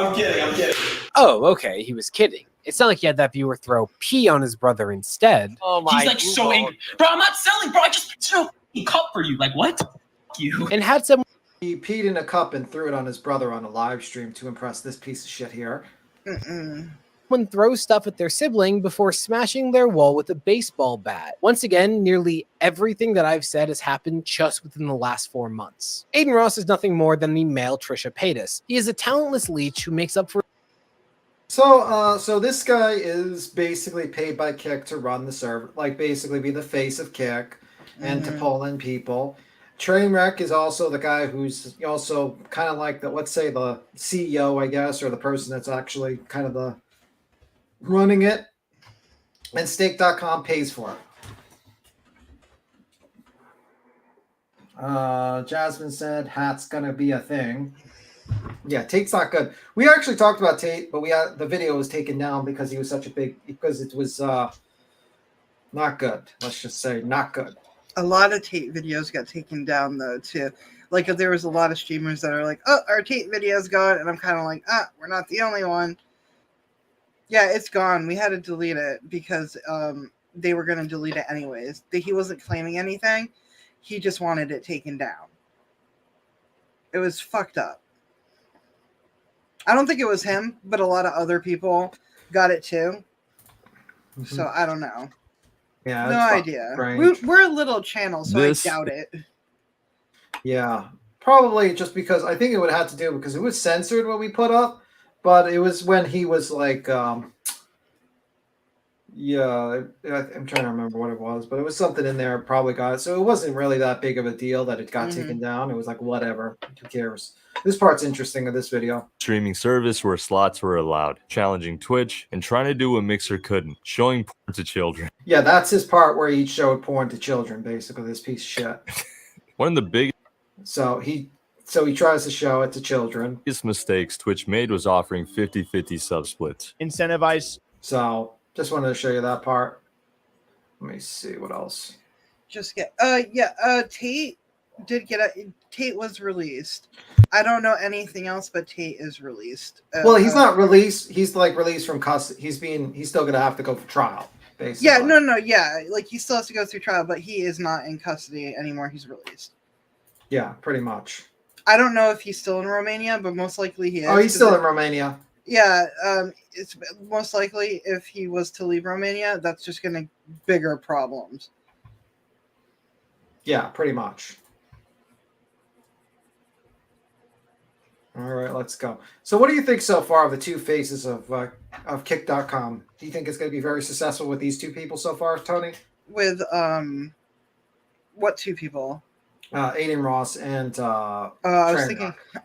Oh, okay. He was kidding. It's not like he had that viewer throw pee on his brother instead. Oh my! He's like so angry, bro. I'm not selling, bro. I just threw a cup for you. Like what? Fuck you. And had some. He peed in a cup and threw it on his brother on a live stream to impress this piece of shit here. Someone throws stuff at their sibling before smashing their wall with a baseball bat. Once again, nearly everything that I've said has happened just within the last 4 months. Aiden Ross is nothing more than the male Trisha Paytas. He is a talentless leech who makes up for. So this guy is basically paid by Kick to run the server, like basically be the face of Kick and to pull in people. Trainwreck is also the guy who's also kind of like let's say the CEO, I guess, or the person that's actually kind of the running it. And Stake.com pays for it. Jasmine said hat's gonna be a thing. Yeah, Tate's not good. We actually talked about Tate, but the video was taken down because he was because it was not good. Let's just say not good. A lot of Tate videos got taken down though too. Like there was a lot of streamers that are like, "Oh, our Tate video's gone," and I'm kind of like, we're not the only one." Yeah, it's gone. We had to delete it because they were going to delete it anyways. He wasn't claiming anything. He just wanted it taken down. It was fucked up. I don't think it was him, but a lot of other people got it too. So I don't know. Yeah, no idea. We're a little channel, so I doubt it. Yeah, probably just because I think it would have to do because it was censored what we put up, but it was when he was like, I'm trying to remember what it was, but it was something in there. Probably got it, so it wasn't really that big of a deal that it got taken down. It was like whatever, who cares? This part's interesting in this video. Streaming service where slots were allowed, challenging Twitch, and trying to do what Mixer couldn't, showing porn to children. Yeah, that's his part where he showed porn to children, basically, this piece of shit. One of the biggest he tries to show it to children. Mistakes Twitch made was offering 50-50 sub splits. Incentivize. So just wanted to show you that part. Let me see what else. Tate did get Tate was released. I don't know anything else, but Tate is released. Well, he's not released. He's like released from custody. He's still gonna have to go for trial, basically. Yeah, no, yeah. Like he still has to go through trial, but he is not in custody anymore. He's released. Yeah, pretty much. I don't know if he's still in Romania, but most likely he is. Oh, he's still in Romania. Yeah, it's most likely if he was to leave Romania, that's just gonna bigger problems. Yeah, pretty much. All right, let's go. So what do you think so far of the two faces of Kick.com? Do you think it's going to be very successful with these two people so far, Tony? With what two people? Aiden Ross and I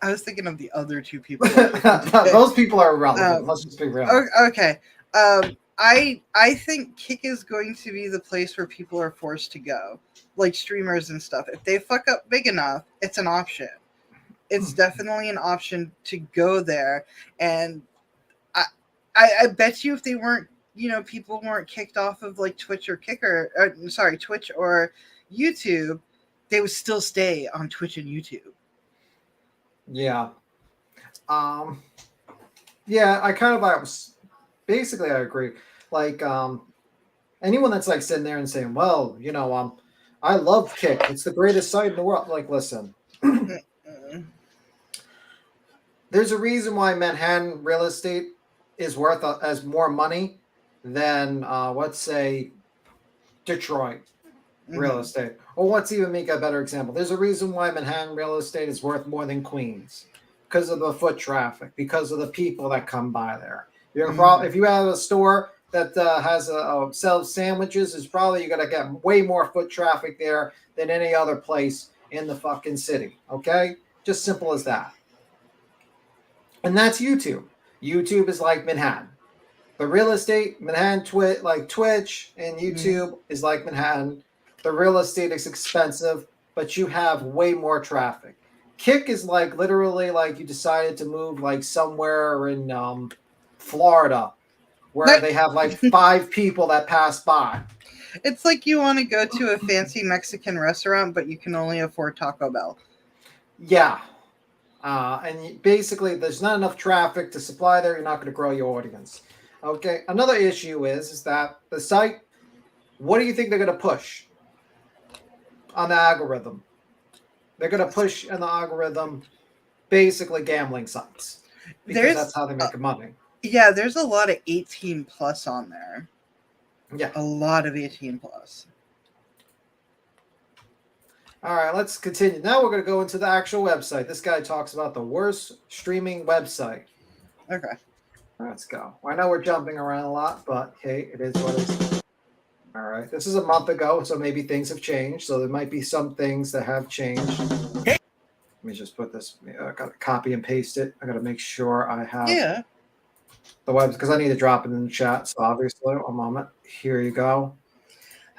was thinking of the other two people. Those people are irrelevant. Let's just be real. Okay. I think Kick is going to be the place where people are forced to go, like streamers and stuff. If they fuck up big enough, it's an option. It's definitely an option to go there, and I bet you if they weren't, people weren't kicked off of like Twitch or Twitch or YouTube, they would still stay on Twitch and YouTube. Yeah. Yeah, I kind of basically I agree. Like anyone that's like sitting there and saying, well, I love Kick. It's the greatest site in the world. Like, listen. There's a reason why Manhattan real estate is worth as more money than let's say Detroit real estate. Or let's even make a better example. There's a reason why Manhattan real estate is worth more than Queens, because of the foot traffic, because of the people that come by there. If you have a store that has sells sandwiches, is probably you're gonna get way more foot traffic there than any other place in the fucking city. Okay, just simple as that. And that's YouTube. YouTube is like Manhattan. The real estate, Manhattan, Twitch and YouTube is like Manhattan. The real estate is expensive, but you have way more traffic. Kick is like literally like you decided to move like somewhere in Florida where they have like 5 people that pass by. It's like you want to go to a fancy Mexican restaurant, but you can only afford Taco Bell. Yeah. And basically, there's not enough traffic to supply there. You're not going to grow your audience. Okay. Another issue is that the site, what do you think they're going to push on the algorithm? They're going to push in the algorithm basically gambling sites because that's how they make money. Yeah, there's a lot of 18 plus on there. Yeah. A lot of 18 plus. All right, let's continue. Now we're going to go into the actual website. This guy talks about the worst streaming website. Okay. Let's go. I know we're jumping around a lot, but hey, it is what it is. All right, this is a month ago, so maybe things have changed. So there might be some things that have changed. Let me just put this. I got to copy and paste it. I got to make sure I have the web because I need to drop it in the chat. So obviously, a moment. Here you go.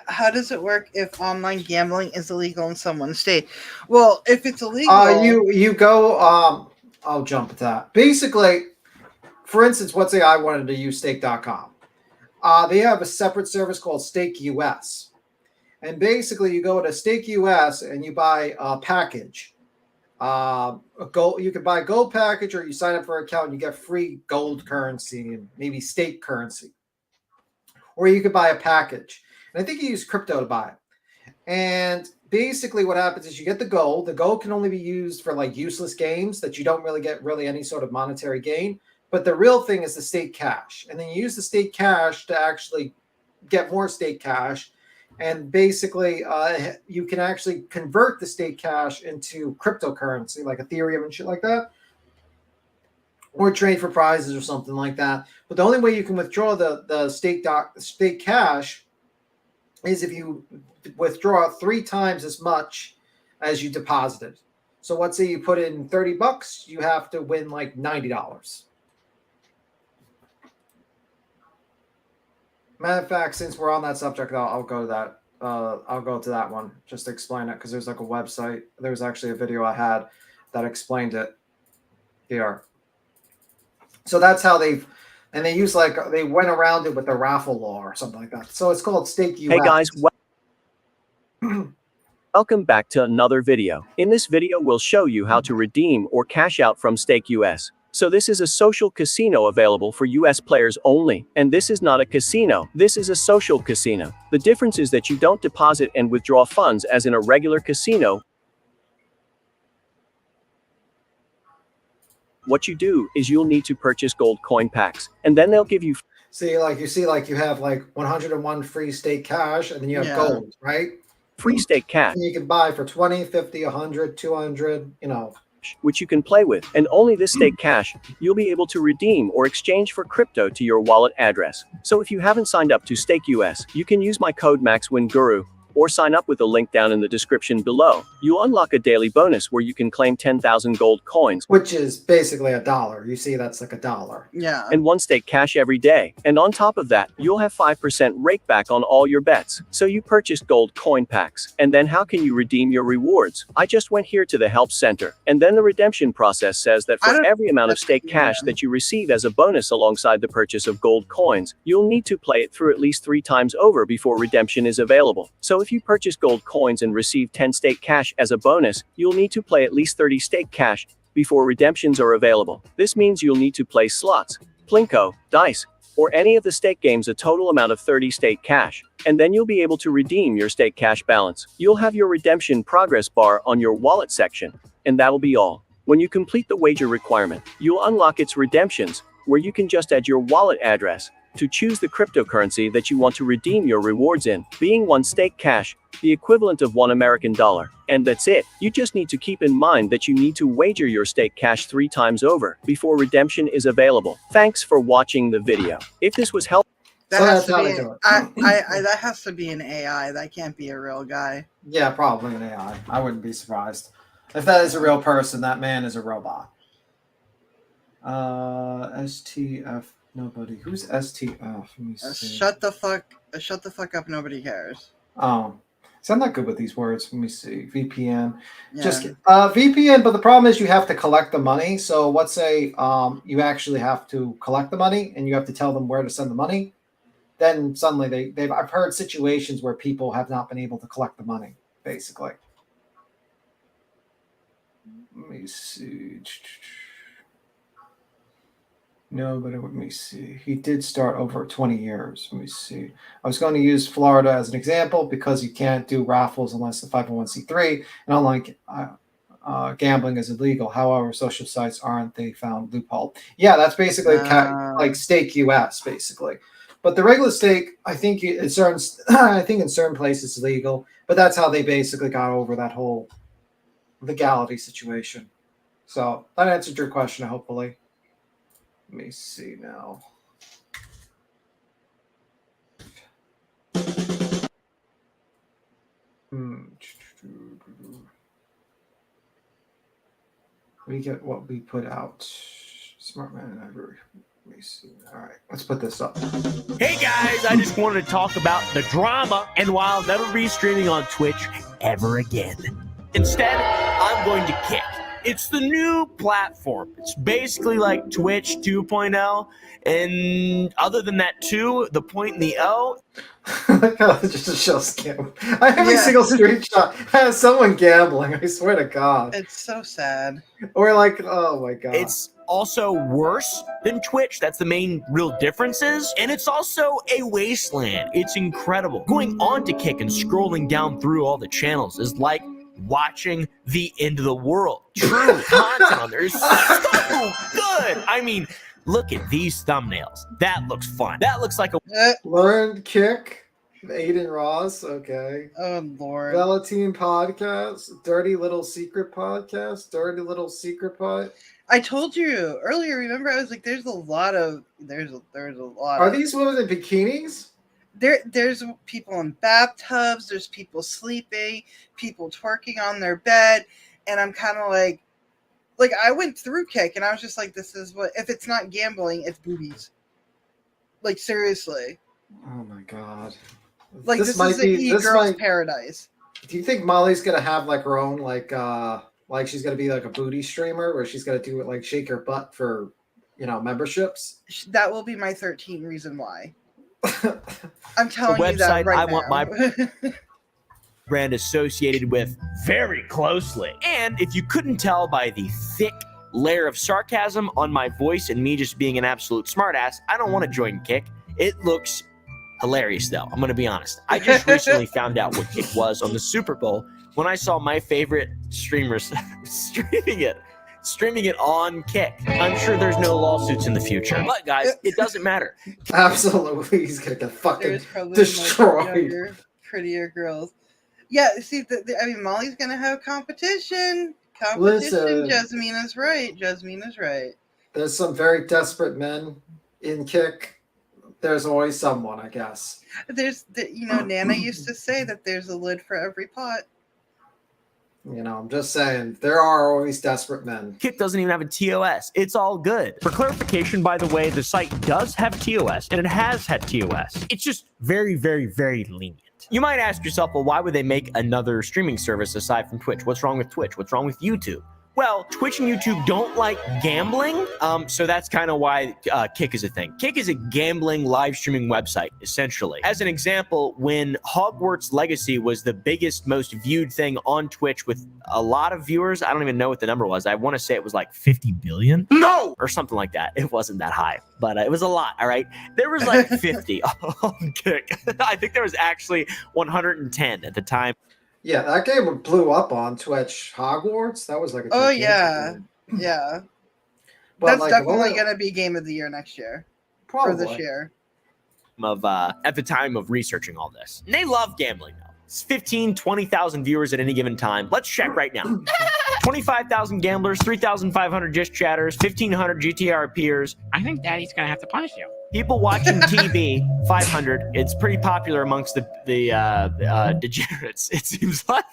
How does it work if online gambling is illegal in someone's state? Well, if it's illegal, you go. I'll jump at that. Basically, for instance, let's say I wanted to use Stake.com. They have a separate service called Stake US, and basically you go to Stake US and you buy a package. You can buy a gold package, or you sign up for an account and you get free gold currency and maybe stake currency, or you could buy a package. And I think you use crypto to buy it. And basically what happens is you get the gold. The gold can only be used for like useless games that you don't really get any sort of monetary gain. But the real thing is the stake cash. And then you use the stake cash to actually get more stake cash. And basically you can actually convert the stake cash into cryptocurrency like Ethereum and shit like that. Or trade for prizes or something like that. But the only way you can withdraw the stake cash is if you withdraw 3 times as much as you deposited. So let's say you put in $30, you have to win like $90. Matter of fact, since we're on that subject, I'll go to that. I'll go to that one just to explain it because there's like a website. There's actually a video I had that explained it here. So that's how they use they went around it with the raffle law or something like that. So it's called Stake US. Hey guys, welcome back to another video. In this video, we'll show you how to redeem or cash out from Stake US. So this is a social casino available for US players only, and this is not a casino. This is a social casino. The difference is that you don't deposit and withdraw funds as in a regular casino. What you do is you'll need to purchase gold coin packs, and then they'll give you you have like 101 free stake cash, and then you have gold, right? Free stake cash. And you can buy for 20, 50, 100, 200, which you can play with, and only this stake cash you'll be able to redeem or exchange for crypto to your wallet address. So if you haven't signed up to Stake US, you can use my code MaxWinGuru or sign up with the link down in the description below. You'll unlock a daily bonus where you can claim 10,000 gold coins, which is basically $1. You see, that's like $1. Yeah. and 1 stake cash every day. And on top of that, you'll have 5% rake back on all your bets. So you purchased gold coin packs. And then how can you redeem your rewards? I just went here to the help center. And then the redemption process says that for every amount of stake cash that you receive as a bonus alongside the purchase of gold coins, you'll need to play it through at least 3 times over before redemption is available. So if you purchase gold coins and receive 10 stake cash as a bonus, you'll need to play at least 30 stake cash before redemptions are available. This means you'll need to play slots, plinko, dice, or any of the stake games a total amount of 30 stake cash, and then you'll be able to redeem your stake cash balance. You'll have your redemption progress bar on your wallet section, and that'll be all. When you complete the wager requirement, you'll unlock its redemptions, where you can just add your wallet address to choose the cryptocurrency that you want to redeem your rewards in, being 1 stake cash, the equivalent of $1 American. And that's it. You just need to keep in mind that you need to wager your stake cash 3 times over before redemption is available. Thanks for watching the video. If this was helpful, That has to be that has to be an AI. That can't be a real guy. Yeah, probably an AI. I wouldn't be surprised. If that is a real person, that man is a robot. STF. Nobody. Who's STF? Let me see. Shut the fuck up. Nobody cares. Oh, so I'm not good with these words. Let me see. VPN. Yeah. Just VPN, but the problem is you have to collect the money. So let's say you actually have to collect the money and you have to tell them where to send the money. Then suddenly I've heard situations where people have not been able to collect the money, basically. Let me see. No, but let me see. He did start over 20 years. Let me see. I was going to use Florida as an example because you can't do raffles unless the 501c3 and online gambling is illegal. However, social sites aren't. They found loophole. Yeah, that's basically like Stake US, basically. But the regular stake, I think in certain places it's legal. But that's how they basically got over that whole legality situation. So that answered your question, hopefully. Let me see now. We get what we put out. Smart man library. Let me see. All right, let's put this up. Hey guys, I just wanted to talk about the drama and why I'll never be streaming on Twitch ever again. Instead, I'm going to Kick. It's the new platform. It's basically like Twitch 2.0. And other than that, too, the point in the O. Just a show scam. Every single screenshot has someone gambling. I swear to God. It's so sad. Or like, oh my God. It's also worse than Twitch. That's the main real differences. And it's also a wasteland. It's incredible. Going on to Kick and scrolling down through all the channels is like watching the end of the world. True content on there is so good. I mean, look at these thumbnails. That looks fun. That looks like a Learned Kick. Aiden Ross. Okay. Oh Lord. Velatine podcast. Dirty Little Secret podcast. Dirty Little Secret pod. I told you earlier. Remember, I was like, "There's a lot of there's a lot." Are these women in bikinis? There's people in bathtubs, there's people sleeping, people twerking on their bed, and I'm kind of like I went through Kick and I was just like, this is what, if it's not gambling, it's boobies. Like, seriously. Oh my God. Like, this is the e-girl's paradise. Do you think Molly's gonna have like her own like she's gonna be like a booty streamer where she's gonna do it like shake her butt for, memberships? That will be my 13 reason why. I'm telling you that right now. I want my brand associated with very closely. And if you couldn't tell by the thick layer of sarcasm on my voice and me just being an absolute smartass, I don't want to join Kick. It looks hilarious, though. I'm going to be honest. I just recently found out what Kick was on the Super Bowl when I saw my favorite streamers streaming it on Kick. I'm sure there's no lawsuits in the future, but guys, it doesn't matter. Absolutely, he's gonna get fucking destroyed. Younger, prettier girls. Yeah, see, I mean, Molly's gonna have competition. Competition. Listen. Jasmina's right. Jasmina's right. There's some very desperate men in Kick. There's always someone, I guess. Nana used to say that there's a lid for every pot. I'm just saying, there are always desperate men. Kick doesn't even have a TOS. It's all good. For clarification, by the way, the site does have TOS, and it has had TOS. It's just very, very, very lenient. You might ask yourself, well, why would they make another streaming service aside from Twitch? What's wrong with Twitch? What's wrong with YouTube? Well, Twitch and YouTube don't like gambling, so that's kind of why Kick is a thing. Kick is a gambling live streaming website, essentially. As an example, when Hogwarts Legacy was the biggest, most viewed thing on Twitch with a lot of viewers, I don't even know what the number was. I want to say it was like 50 billion? No! Or something like that. It wasn't that high, but it was a lot, all right? There was like 50 on Kick. I think there was actually 110 at the time. Yeah, that game blew up on Twitch. Hogwarts, that was like a yeah. But that's definitely going to be game of the year next year. Probably. For this year. At the time of researching all this. And they love gambling, though. It's 15, 20,000 viewers at any given time. Let's check right now. 25,000 gamblers, 3,500 just chatters, 1,500 GTR peers. I think Daddy's going to have to punish you. People watching TV, 500. It's pretty popular amongst the degenerates, it seems like.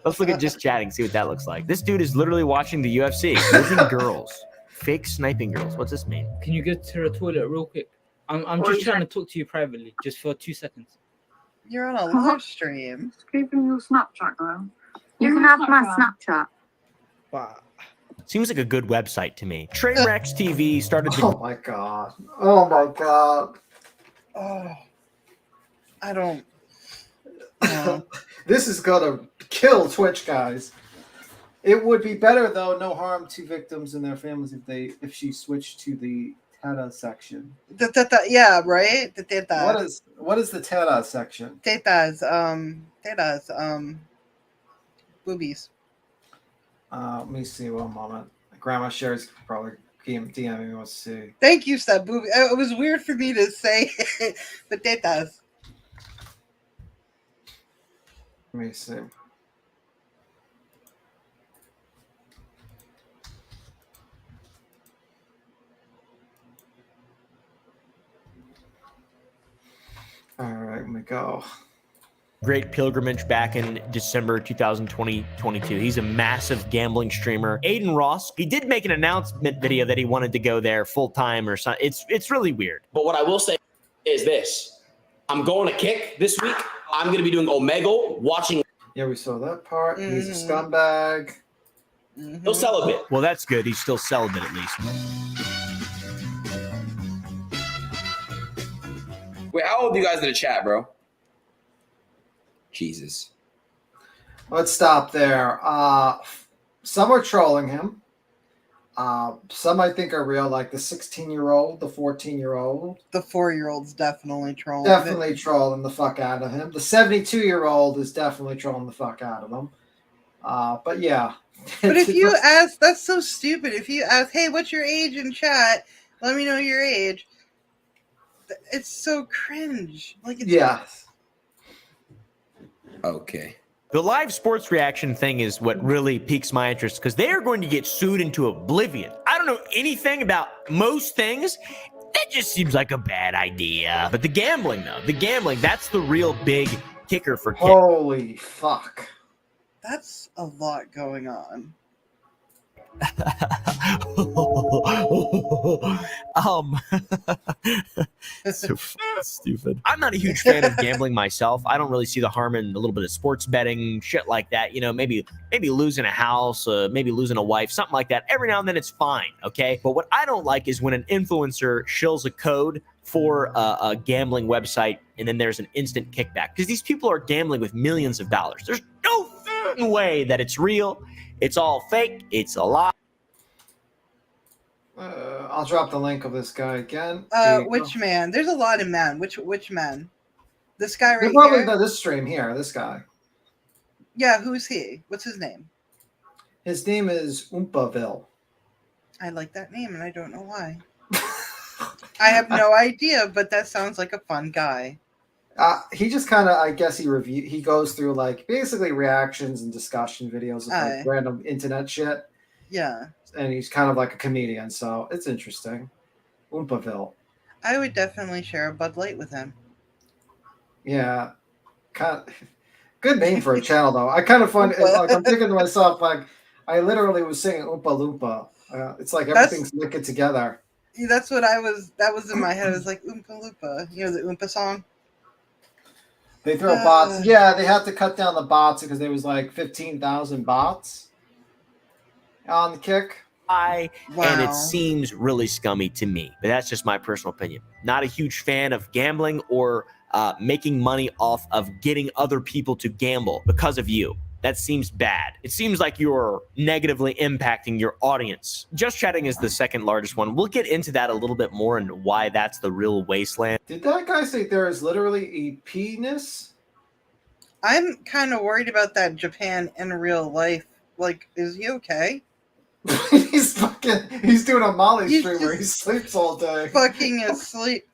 Let's look at just chatting, see what that looks like. This dude is literally watching the UFC. Living girls. Fake sniping girls. What's this mean? Can you go to the toilet real quick? I'm just trying to talk to you privately, just for 2 seconds. You're on a live stream. Give him your Snapchat, girl. You can have my Snapchat. Wow. Seems like a good website to me. Trainwreck TV started the... Oh my god. Oh my god. Oh. I don't... This is gonna kill Twitch, guys. It would be better, though, no harm to victims and their families if she switched to the Teta section. Yeah, right? The Teta. What is the Teta section? Tetas, boobies. Let me see one moment. Grandma shares probably DMing me. Let's see. Thank you, Seb. Booby. It was weird for me to say the tetas. Let me see. All right, let me go. Great pilgrimage back in December 2022. He's a massive gambling streamer. Aiden Ross, he did make an announcement video that he wanted to go there full time or something. It's really weird. But what I will say is this. I'm going to Kick this week. I'm going to be doing Omegle, watching. Yeah, we saw that part. He's a scumbag. He'll celibate. Well, that's good. He's still celibate at least. Wait, how old are you guys in the chat, bro? Jesus. Let's stop there. Some are trolling him. Some I think are real, like the 16-year-old, the 14-year-old. The 4-year-old's definitely trolling. Definitely trolling the fuck out of him. The 72-year-old is definitely trolling the fuck out of him. But yeah. But if you ask, that's so stupid. If you ask, hey, what's your age in chat? Let me know your age. It's so cringe. Like, it's Okay. The live sports reaction thing is what really piques my interest because they are going to get sued into oblivion. I don't know anything about most things. That just seems like a bad idea. But the gambling, though, that's the real big kicker for Kick. Holy fuck. That's a lot going on. So stupid. I'm not a huge fan of gambling myself. I don't really see the harm in a little bit of sports betting, shit like that. You know, maybe losing a house, maybe losing a wife, something like that. Every now and then it's fine, okay? But what I don't like is when an influencer shills a code for a gambling website and then there's an instant kickback because these people are gambling with millions of dollars. There's no way that it's real. It's all fake. It's a lie. I'll drop the link of this guy again. Which man? There's a lot of men. Which man? This guy right probably here? This stream here, this guy. Yeah, who's he? What's his name? His name is Oompaville. I like that name, and I don't know why. I have no idea, but that sounds like a fun guy. He just kind of, I guess he goes through like basically reactions and discussion videos of like random internet shit. Yeah. And he's kind of like a comedian, so it's interesting. Oompaville. I would definitely share a Bud Light with him. Yeah. Good name for a channel, though. I kind of find like I'm thinking to myself, like I literally was singing Oompa Loompa. It's like everything's linked together. That's what that was in my head. It was like Oompa Loompa. You know the Oompa song? They throw bots. Yeah, they had to cut down the bots because there was like 15,000 bots on the Kick. And it seems really scummy to me, but that's just my personal opinion. Not a huge fan of gambling or making money off of getting other people to gamble because of you. That seems bad. It seems like you're negatively impacting your audience. Just Chatting is the second largest one. We'll get into that a little bit more and why that's the real wasteland. Did that guy say there is literally a penis? I'm kind of worried about that Japan in real life. Like, is he okay? He's doing a Molly stream where he sleeps all day. Fucking asleep.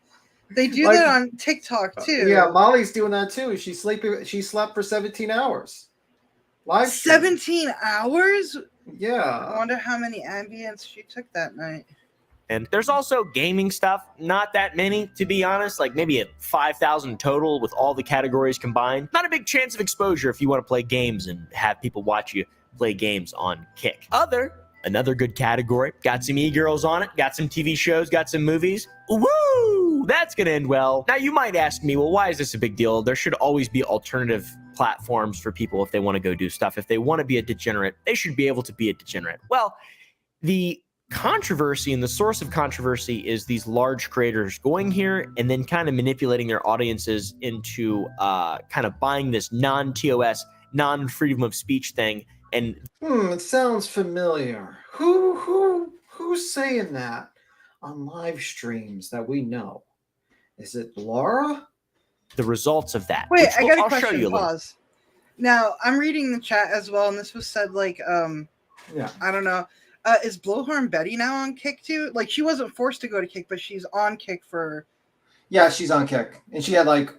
They do that on TikTok too. Yeah, Molly's doing that too. She slept for 17 hours. Live 17 hours? Yeah. I wonder how many Ambients she took that night. And there's also gaming stuff, not that many, to be honest, like maybe a 5,000 total with all the categories combined. Not a big chance of exposure if you want to play games and have people watch you play games on Kick. Another good category. Got some e-girls on it, got some TV shows, got some movies. Woo! That's gonna end well. Now you might ask me, well, why is this a big deal? There should always be alternative platforms for people if they want to go do stuff. If they want to be a degenerate, they should be able to be a degenerate. Well, the controversy and the source of controversy is these large creators going here and then kind of manipulating their audiences into kind of buying this non-TOS, non-freedom of speech thing. And it sounds familiar. Who's saying that on live streams that we know? Is it Laura? The results of that. Wait, I got a I'll question. show you a little. Pause. Now I'm reading the chat as well, and this was said like yeah. I don't know. Is Blowhorn Betty now on Kick too? Like she wasn't forced to go to Kick, but she's on Kick for. Yeah, she's on Kick, and she had like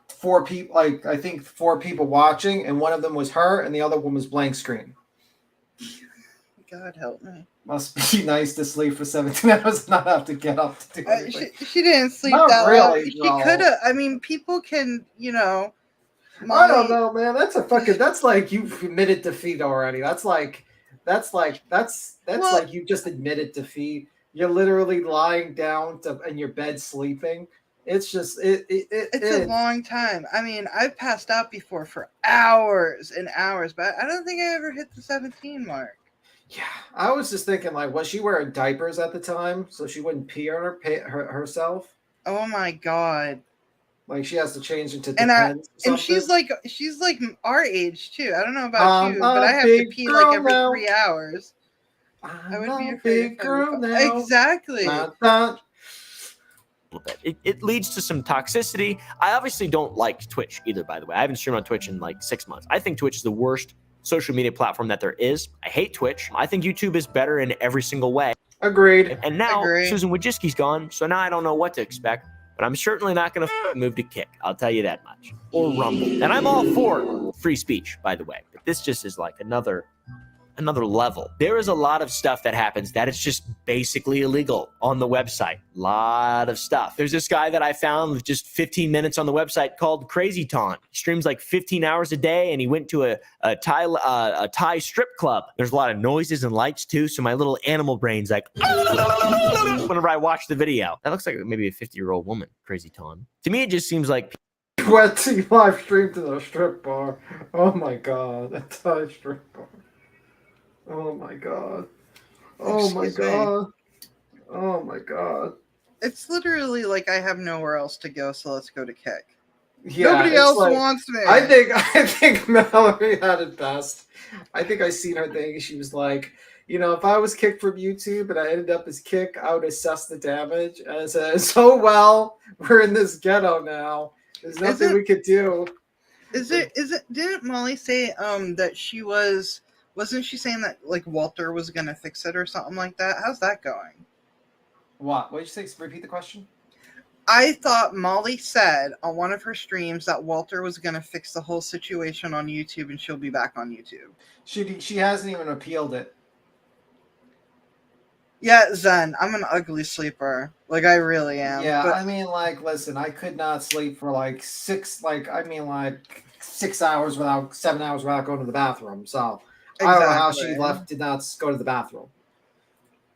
4 people, like I think 4 people watching, and one of them was her, and the other one was blank screen. God help me. Must be nice to sleep for 17 hours and not have to get up to do anything. She didn't sleep Not that really, long. no. She could have. I mean, people can, you know. I don't know, man. That's like you've admitted defeat already. That's like you just admitted defeat. You're literally lying down in your bed sleeping. It's just it's a long time. I mean, I've passed out before for hours and hours, but I don't think I ever hit the 17 mark. Yeah, I was just thinking, like, was she wearing diapers at the time so she wouldn't pee on herself? Oh my god! Like she has to change into and she's like our age too. I don't know about you, but I have to pee like every 3 hours. I would be a big girl now. Exactly. It leads to some toxicity. I obviously don't like Twitch either, by the way. I haven't streamed on Twitch in like 6 months. I think Twitch is the worst social media platform that there is. I hate Twitch. I think YouTube is better in every single way. Agreed. And now Susan Wojcicki's gone, so now I don't know what to expect. But I'm certainly not going to move to Kick. I'll tell you that much. Or Rumble. And I'm all for free speech, by the way. But this just is like another level. There is a lot of stuff that happens that is just basically illegal on the website. Lot of stuff. There's this guy that I found with just 15 minutes on the website called Crazy Ton. He streams like 15 hours a day, and he went to a Thai strip club. There's a lot of noises and lights too, so my little animal brain's like whenever I watch the video. That looks like maybe a 50-year-old woman, Crazy Ton. To me, it just seems like went to live stream to the strip bar. Oh my god, a Thai strip bar. Oh my god. Oh my god. Oh my god. It's literally like I have nowhere else to go, so let's go to Kick. Yeah, nobody else wants me. I think Mallory had it best. I think I seen her thing. She was like, you know, if I was kicked from YouTube and I ended up as Kick, I would assess the damage. And I said, so well, we're in this ghetto now. There's nothing we could do. Didn't Molly say that she wasn't she saying that like Walter was gonna fix it or something like that? How's that going? What did you say? Repeat the question. I thought Molly said on one of her streams that Walter was going to fix the whole situation on YouTube and she'll be back on YouTube. She hasn't even appealed it. Yeah, Zen, I'm an ugly sleeper. Like, I really am. Yeah, but I mean, like, listen, I could not sleep for like 6 hours without 7 hours without going to the bathroom. So I don't know how she did not go to the bathroom.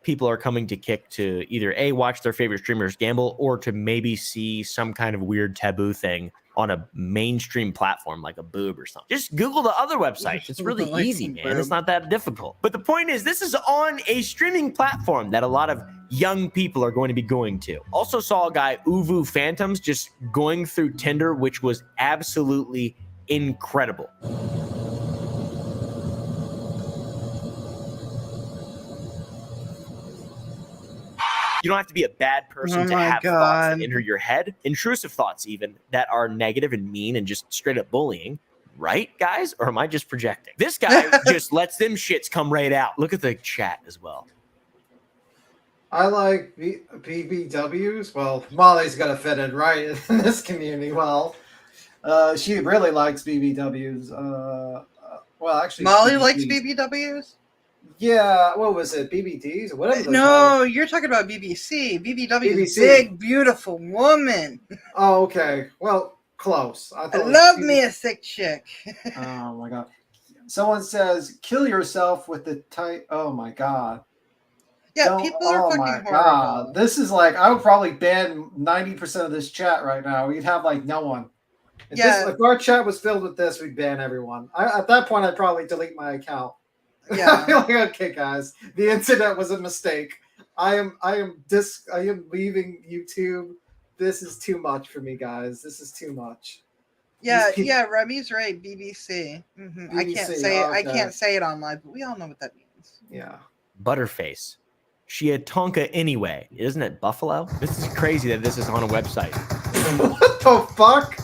People are coming to Kick to either A, watch their favorite streamers gamble, or to maybe see some kind of weird taboo thing on a mainstream platform like a boob or something. Just Google the other websites. It's really Like easy, some man. boob. It's not that difficult. But the point is, this is on a streaming platform that a lot of young people are going to be going to. Also saw a guy, Uvu Phantoms, just going through Tinder, which was absolutely incredible. You don't have to be a bad person to have thoughts that enter your head, intrusive thoughts even, that are negative and mean and just straight up bullying. Right, guys? Or am I just projecting? This guy just lets them shits come right out. Look at the chat as well. I like BBWs. Well, Molly's got to fit in right in this community. Well, she really likes BBWs. Well, actually, Molly BBDs. likes BBWs? Yeah, what was it? BBDs or whatever. they're No, called. you're talking about BBC. BBW is BBC. big, beautiful woman. Oh, okay. Well, close. I love me a sick chick. Oh my god. Someone says, "Kill yourself with the tight." Oh my god. Yeah, people are fucking horrible. God. This is like, I would probably ban 90% of this chat right now. We'd have like no one. If our chat was filled with this, we'd ban everyone. At that point, I'd probably delete my account. Yeah. Like, okay, guys, the incident was a mistake. I am leaving YouTube. This is too much for me, guys. This is too much. Yeah, yeah, Remy's right. BBC. I can't BBC, say okay. I can't say it on live, but we all know what that means. Yeah. Butterface. She had Tonka anyway. Isn't it Buffalo? This is crazy that this is on a website. What the fuck?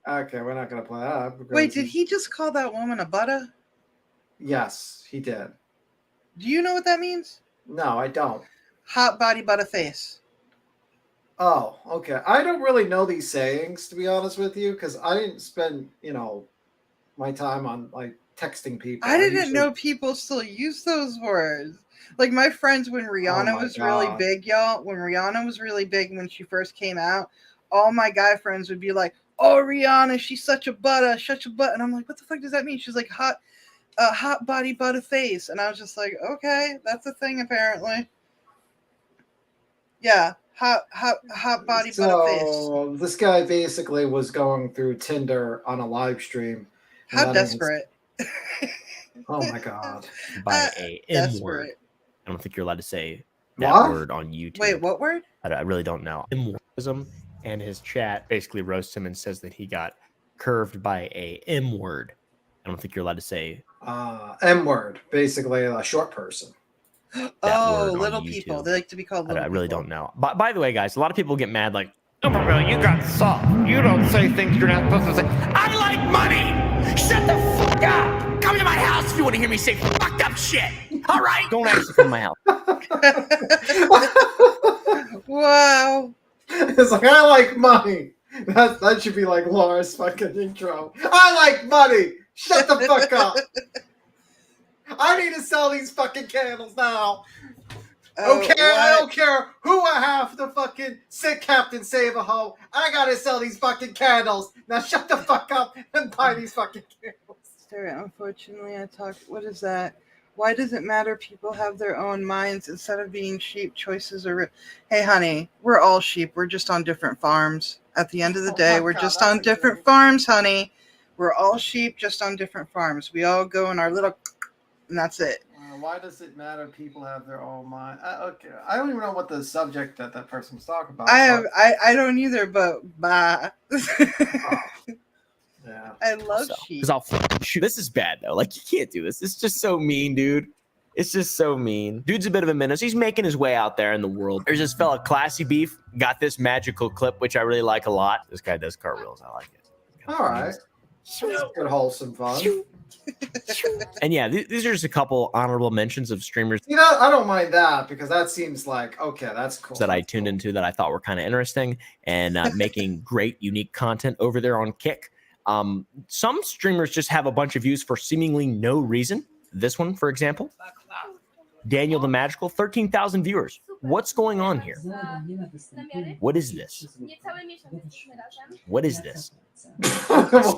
Okay, we're not gonna play that. Wait, did he just call that woman a butter? Yes, he did. Do you know what that means? No, I don't. Hot body butter face. Oh, okay. I don't really know these sayings, to be honest with you, because I didn't spend, my time on like texting people. I didn't know people still use those words. Like my friends, when Rihanna was really big, y'all, when Rihanna was really big when she first came out, all my guy friends would be like, "Oh, Rihanna, she's such a butter, such a butt." And I'm like, what the fuck does that mean? She's like, hot body butter face. And I was just like, okay, that's a thing apparently. Yeah, hot body butter face. So this guy basically was going through Tinder on a live stream. How desperate. Oh my god. By a M word. I don't think you're allowed to say that word on YouTube. Wait, what word? I really don't know. M-wordism, and his chat basically roasts him and says that he got curved by a M word. I don't think you're allowed to say M word, basically a short person. Oh, little people. They like to be called little I really people. don't know. By the way, guys, a lot of people get mad like, "Oh my god, you got soft. You don't say things you're not supposed to say." I like money. Shut the fuck up. Come to my house if you want to hear me say fucked up shit. All right? Don't actually come to my house. Wow. It's like, I like money. That should be like Laura's fucking intro. I like money. Shut the fuck up. I need to sell these fucking candles now. Okay, I don't care who I have to fucking sick Captain Save a Ho. I gotta sell these fucking candles. Now shut the fuck up and buy these fucking candles. Sorry, unfortunately, I talked. What is that? Why does it matter? People have their own minds instead of being sheep. Choices are. Hey, honey, we're all sheep. We're just on different farms. At the end of the day, we're just on different farms, honey. We're all sheep, just on different farms. We all go in our little, and that's it. Why does it matter? People have their own mind. Okay, I don't even know what the subject that person was talking about. I don't either, but bye. Yeah. I love sheep. Because I'll shoot. This is bad though. Like, you can't do this. It's just so mean, dude. It's just so mean. Dude's a bit of a menace. He's making his way out there in the world. There's this fella, Classy Beef, got this magical clip, which I really like a lot. This guy does cartwheels. I like it. All right. Good wholesome fun. And yeah, these are just a couple honorable mentions of streamers You know, I don't mind that because that seems like okay, that's cool. that I tuned into that I thought were kind of interesting and making great, unique content over there on Kick. Some streamers just have a bunch of views for seemingly no reason. This one, for example, Daniel the Magical, 13,000 viewers. What's going on here? What is this? What is this?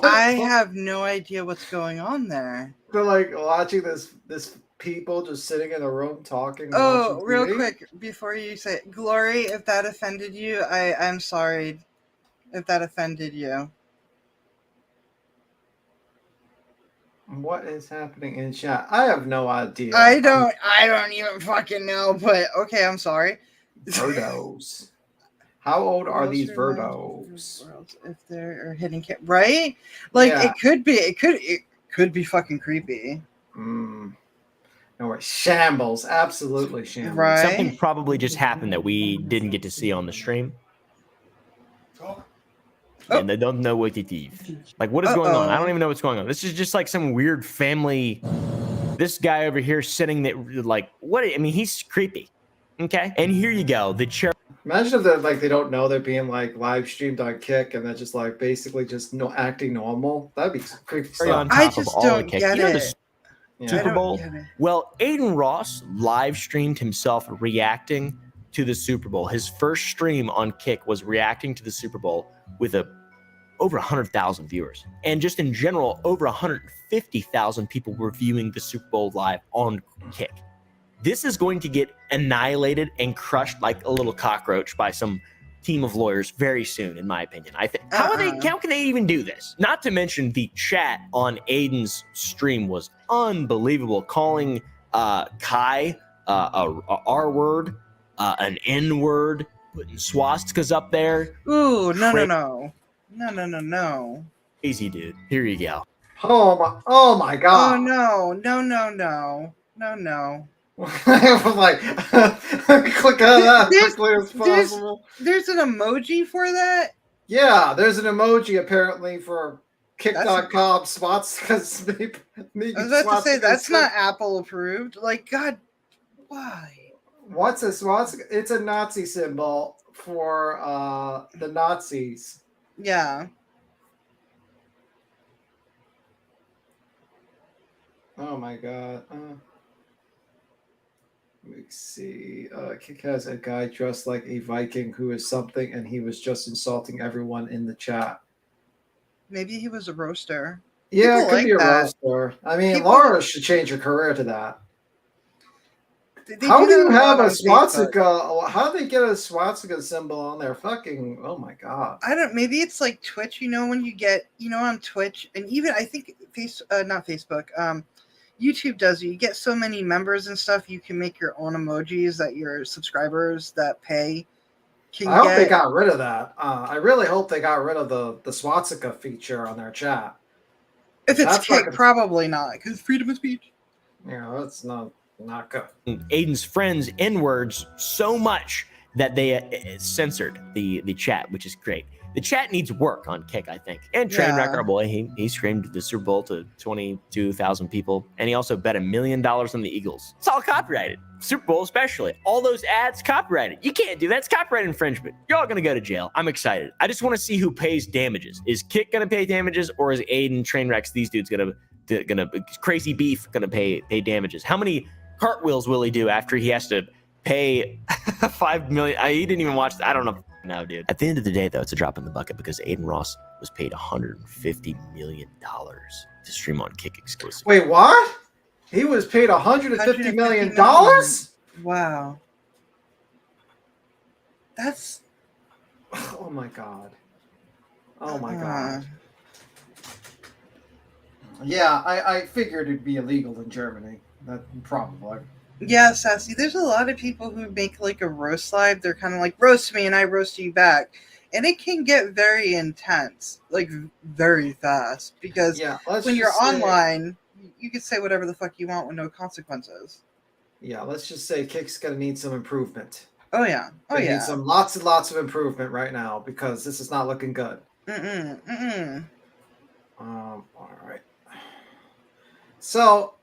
I have no idea what's going on there. They're like watching this people just sitting in a room talking. Oh, watching real TV. quick before you say it, Glory, if that offended you, I'm sorry if that offended you. What is happening in chat? I have no idea. I don't even fucking know, but okay, I'm sorry. Virdos. How old are these Virdos? If they're hitting right? Like Yeah. it could be fucking creepy. No, shambles, absolutely shambles. Right. Something probably just happened that we didn't get to see on the stream. And they don't know what it is. Like, what is going on? I don't even know what's going on. This is just like some weird family. This guy over here sitting there, like, what? I mean, he's creepy. Okay. And here you go. The chair. Imagine if they're like they don't know they're being like live streamed on Kick and they're just like basically just acting normal. That'd be creepy stuff. I just don't get it. Super Bowl. Well, Aiden Ross live streamed himself reacting to the Super Bowl. His first stream on Kick was reacting to the Super Bowl with over 100,000 viewers. And just in general, over 150,000 people were viewing the Super Bowl live on Kick. This is going to get annihilated and crushed like a little cockroach by some team of lawyers very soon, in my opinion. I think. How can they even do this? Not to mention the chat on Aiden's stream was unbelievable, calling Kai a R word, an N word, putting swastikas up there. Ooh, no. Crazy dude. Here you go. Oh my god. Oh no. I'm like click on that as quickly as possible. There's an emoji for that? Yeah, there's an emoji apparently for Kick.com spots because I was about to say that's not Apple approved. Like, God, why? What's a swastika? It's a Nazi symbol for the Nazis. Yeah. Oh my god. Let me see. Kick has a guy dressed like a Viking who is something, and he was just insulting everyone in the chat. Maybe he was a roaster. Yeah, People it could like be a that. roaster. I mean, People- Laura should change her career to that. They How do do that you a have lot a on Facebook. swastika? How do they get a swastika symbol on their fucking? Oh my god! I don't. Maybe it's like Twitch. You know, when you get, on Twitch, and even I think not Facebook. YouTube does it. You get so many members and stuff. You can make your own emojis that your subscribers that pay can I hope get. they got rid of that. I really hope they got rid of the swastika feature on their chat. If it's That's Kick, fucking- probably not, because freedom of speech. Yeah, that's not good. Aiden's friends N-words so much that they censored the chat, which is great. The chat needs work on Kick, I think. And Trainwreck, our boy, he streamed the Super Bowl to 22,000 people, and he also bet $1 million on the Eagles. It's all copyrighted. Super Bowl especially. All those ads copyrighted. You can't do that. It's copyright infringement. You're all gonna go to jail. I'm excited. I just want to see who pays damages. Is Kick gonna pay damages, or is Aiden, Trainwreck, these dudes gonna Crazy Beef gonna pay damages? How many cartwheels will he do after he has to pay $5 million? He didn't even watch. I don't know. No, dude. At the end of the day, though, it's a drop in the bucket because Aiden Ross was paid $150 million to stream on Kick exclusive. Wait, what? He was paid $150 million? Wow. That's. Oh my god. Oh my god. Yeah, I figured it'd be illegal in Germany. That probably. Yeah, Sassy, there's a lot of people who make like a roast live. They're kind of like, roast me and I roast you back. And it can get very intense, like very fast. Because when you're online, you can say whatever the fuck you want with no consequences. Yeah, let's just say Kick's gonna need some improvement. Oh yeah. Oh They yeah. need some lots and lots of improvement right now because this is not looking good. Mm-mm. Mm-mm. All right. So,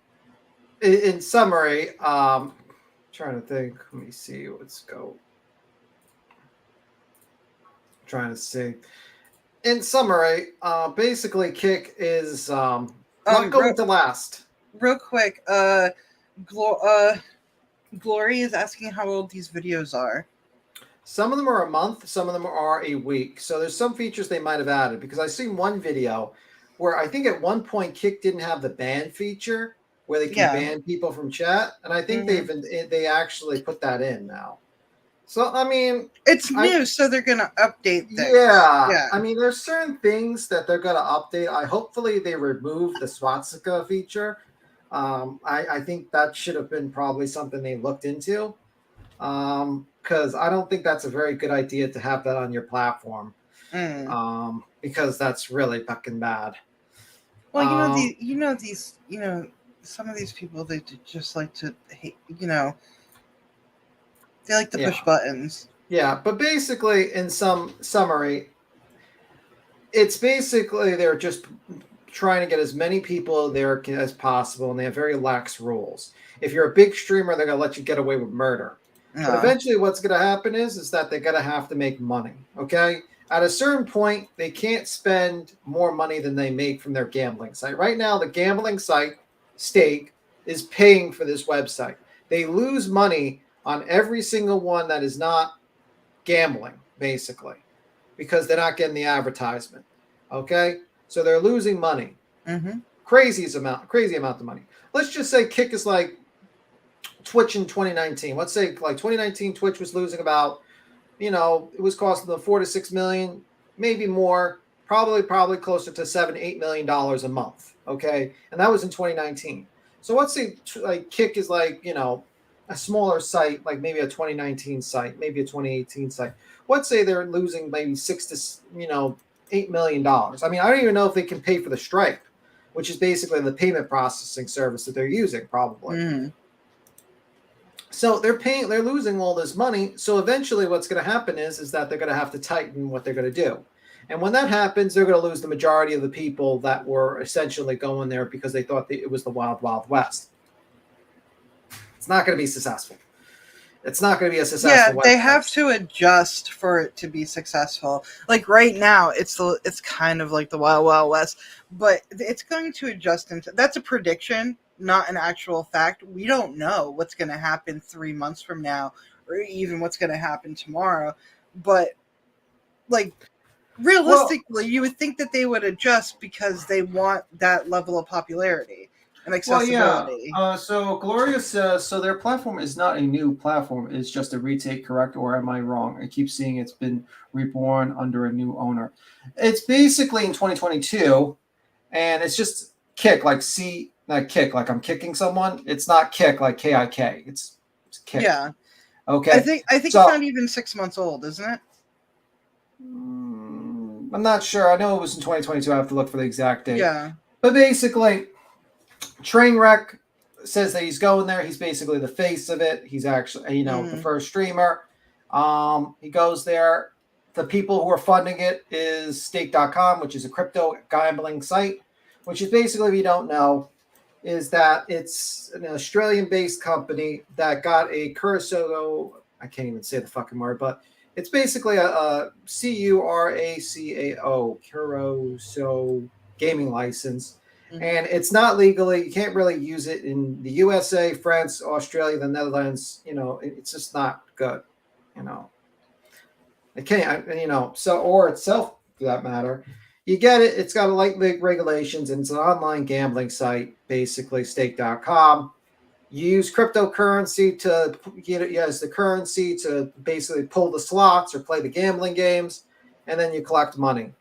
in summary, trying to think. Let me see. Let's go. Trying to see. In summary, basically, Kick is not going to last. Real quick, Glory is asking how old these videos are. Some of them are a month, some of them are a week. So there's some features they might have added, because I've seen one video where I think at one point Kick didn't have the ban feature where they can ban people from chat, and I think they actually put that in now. So I mean, it's new, so they're gonna update things. Yeah, I mean, there's certain things that they're gonna update. Hopefully they remove the swastika feature. I think that should have been probably something they looked into. Because I don't think that's a very good idea to have that on your platform. Because that's really fucking bad. Well, some of these people, they just like to hate, they like to push buttons. Yeah, but basically, in some summary, it's basically they're just trying to get as many people there as possible, and they have very lax rules. If you're a big streamer, they're going to let you get away with murder. But eventually what's going to happen is that they're going to have to make money, okay? At a certain point, they can't spend more money than they make from their gambling site. Right now, the gambling site, Stake, is paying for this website. They lose money on every single one that is not gambling, basically, because they're not getting the advertisement, okay? So they're losing money. Crazy amount of money. Let's just say Kick is like Twitch in 2019. Let's say like 2019, Twitch was losing about, it was costing them $4 to $6 million, maybe more, probably closer to $7-8 million a month. Okay, and that was in 2019. So let's say like Kick is like a smaller site, like maybe a 2019 site, maybe a 2018 site. Let's say they're losing maybe $6 to $8 million. I mean, I don't even know if they can pay for the Stripe, which is basically the payment processing service that they're using, probably. So they're losing all this money. So eventually what's going to happen is that they're going to have to tighten what they're going to do. And when that happens, they're going to lose the majority of the people that were essentially going there because they thought it was the wild, wild west. It's not going to be successful. It's not going to be a successful website. They have to adjust for it to be successful. Like right now, it's kind of like the Wild Wild West, but it's going to adjust into. That's a prediction, not an actual fact. We don't know what's going to happen 3 months from now, or even what's going to happen tomorrow. But like realistically, you would think that they would adjust because they want that level of popularity and accessibility. Well, yeah. So Gloria says, so their platform is not a new platform. It's just a retake, correct? Or am I wrong? I keep seeing it's been reborn under a new owner. It's basically in 2022, and it's just Kick, like not Kick, like I'm kicking someone. It's not Kick, like K-I-K. It's Kick. Yeah. Okay. I think it's not even 6 months old, isn't it? I'm not sure. I know it was in 2022. I have to look for the exact date. Yeah. But basically, Trainwreck says that he's going there. He's basically the face of it. He's actually, the first streamer. He goes there. The people who are funding it is stake.com, which is a crypto gambling site, which is basically, if you don't know, is that it's an Australian-based company that got a Curacao, I can't even say the fucking word, but it's basically a CURACAO, Curacao gaming license. And it's not legally, you can't really use it in the USA, France, Australia, the Netherlands. It's just not good. It can't, so, or itself for that matter. You get it, it's got a light regulations, and it's an online gambling site, basically, stake.com. You use cryptocurrency to get it as the currency to basically pull the slots or play the gambling games, and then you collect money.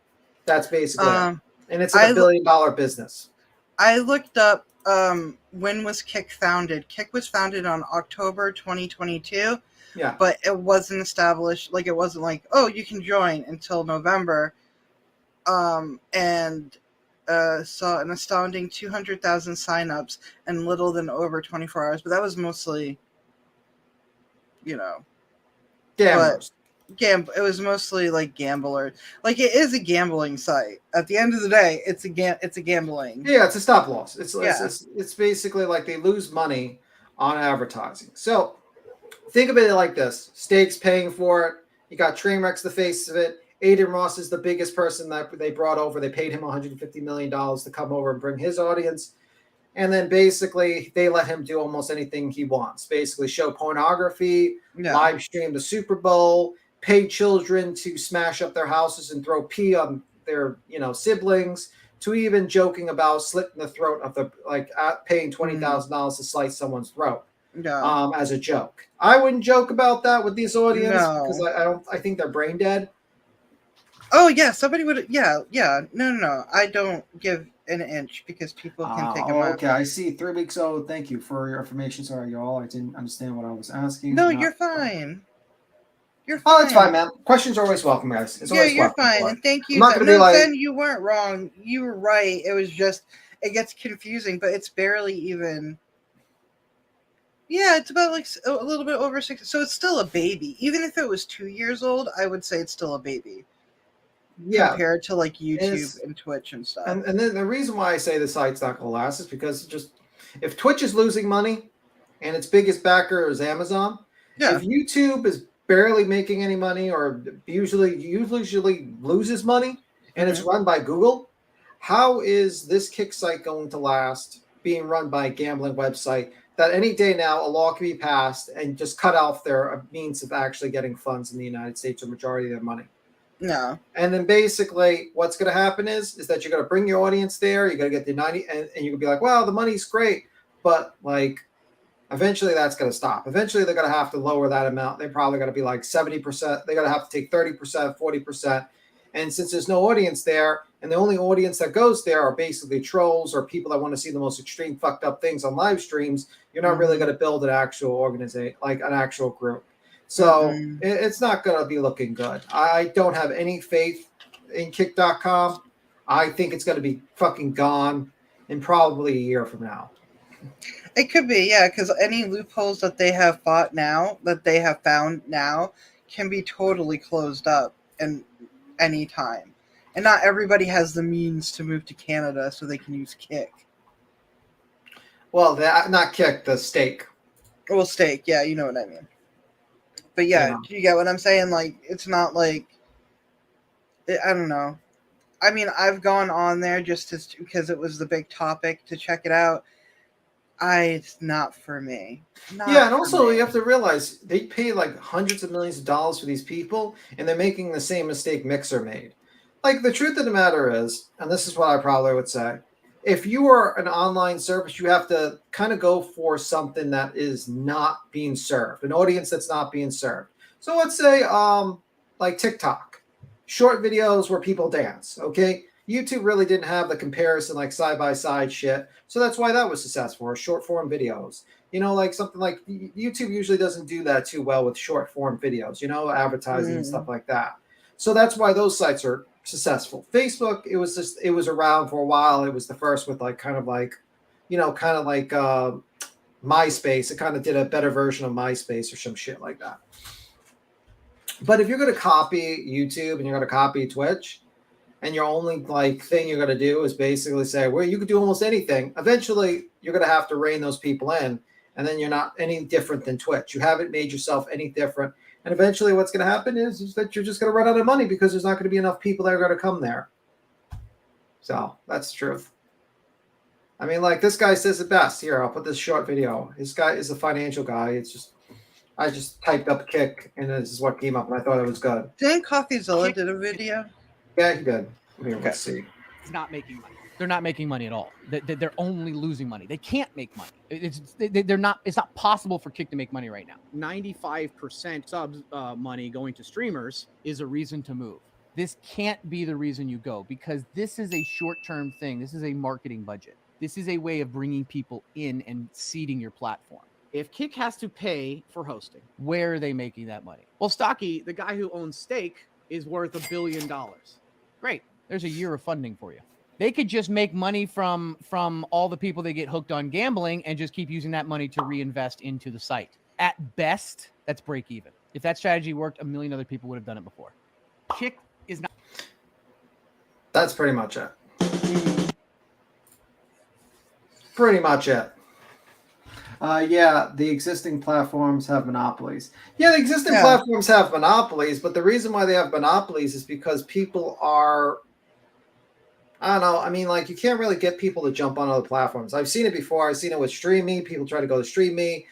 That's basically it. And it's like $1 billion business. I looked up when was Kick founded. Kick was founded on October 2022. Yeah. But it wasn't established. Like, it wasn't like, oh, you can join until November. And saw an astounding 200,000 signups in little than over 24 hours. But that was mostly, Gamers. It was mostly like gambler. Like it is a gambling site. At the end of the day, it's a gambling. Yeah, it's a stop loss. Yeah. It's basically like they lose money on advertising. So think of it like this: Stakes paying for it. You got Trainwreck's the face of it. Aiden Ross is the biggest person that they brought over. They paid him $150 million to come over and bring his audience. And then basically they let him do almost anything he wants. Basically show pornography, live stream the Super Bowl, pay children to smash up their houses and throw pee on their, siblings, to even joking about slitting the throat of paying $20,000 to slice someone's throat. As a joke. I wouldn't joke about that with this audience because I think they're brain dead. Oh yeah, somebody would. Yeah. No. I don't give an inch because people can take them out. Okay, I see. 3 weeks old. Thank you for your information. Sorry, y'all. I didn't understand what I was asking. No, you're fine. You're fine. Oh, it's fine, man. Questions are always welcome, guys. It's always you're welcome. fine. And thank you. I'm not going to be like. Then you weren't wrong. You were right. It was just it gets confusing, but it's barely even. Yeah, it's about like a little bit over 6. So it's still a baby. Even if it was 2 years old, I would say it's still a baby. Yeah. Compared to like YouTube and Twitch and stuff. And then the reason why I say the site's not going to last is because if Twitch is losing money and its biggest backer is Amazon, if YouTube is barely making any money or usually loses money and it's run by Google, how is this Kick site going to last being run by a gambling website that any day now a law can be passed and just cut off their means of actually getting funds in the United States or majority of their money? No. And then basically what's going to happen is that you're going to bring your audience there. You're going to get the 90 and you're going to be like, well, the money's great. But like eventually that's going to stop. Eventually they're going to have to lower that amount. They're probably going to be like 70%. They're going to have to take 30%, 40%. And since there's no audience there and the only audience that goes there are basically trolls or people that want to see the most extreme fucked up things on live streams, you're not really going to build an actual organization, like an actual group. So it's not going to be looking good. I don't have any faith in Kick.com. I think it's going to be fucking gone in probably a year from now. It could be, yeah, because any loopholes that they have found now, can be totally closed up in any time. And not everybody has the means to move to Canada so they can use Kick. Well, not Kick, the Stake. Well, Stake, yeah, you know what I mean. But yeah, you get what I'm saying? Like, it's not like, I don't know. I mean, I've gone on there just because it was the big topic to check it out. It's not for me. And also you have to realize they pay like hundreds of millions of dollars for these people, and they're making the same mistake Mixer made. Like, the truth of the matter is, and this is what I probably would say, if you are an online service, you have to kind of go for something that is not being served, an audience that's not being served. So let's say like TikTok, short videos where people dance, okay? YouTube really didn't have the comparison like side-by-side shit, so that's why that was successful, or short-form videos. Like something like YouTube usually doesn't do that too well with short-form videos, advertising and stuff like that. So that's why those sites are successful. Facebook, it was around for a while. It was the first with MySpace. It kind of did a better version of MySpace or some shit like that. But if you're going to copy YouTube and you're going to copy Twitch, and your only thing you're going to do is basically say, well, you could do almost anything, eventually you're going to have to rein those people in, and then you're not any different than Twitch. You haven't made yourself any different. And eventually what's going to happen is that you're just going to run out of money because there's not going to be enough people that are going to come there. So that's the truth. I mean, like, this guy says it best. Here, I'll put this short video. This guy is a financial guy. I just typed up Kick, and this is what came up, and I thought it was good. Didn't CoffeeZilla did a video? Yeah, he did. Here, let's see. It's not making money. They're not making money at all. They're only losing money. They can't make money. They're not. It's not possible for Kick to make money right now. 95% subs money going to streamers is a reason to move. This can't be the reason you go, because this is a short-term thing. This is a marketing budget. This is a way of bringing people in and seeding your platform. If Kick has to pay for hosting, where are they making that money? Well, Stocky, the guy who owns Stake, is worth $1 billion. Great. There's a year of funding for you. They could just make money from all the people they get hooked on gambling and just keep using that money to reinvest into the site. At best, that's break even. If that strategy worked, a million other people would have done it before. Kick is not. That's pretty much it. Pretty much it. Yeah, the existing platforms have monopolies. Yeah, the existing platforms have monopolies, but the reason why they have monopolies is because people are, I don't know. I mean, like, you can't really get people to jump on other platforms. I've seen it before. I've seen it with StreamMe. People try to go to StreamMe.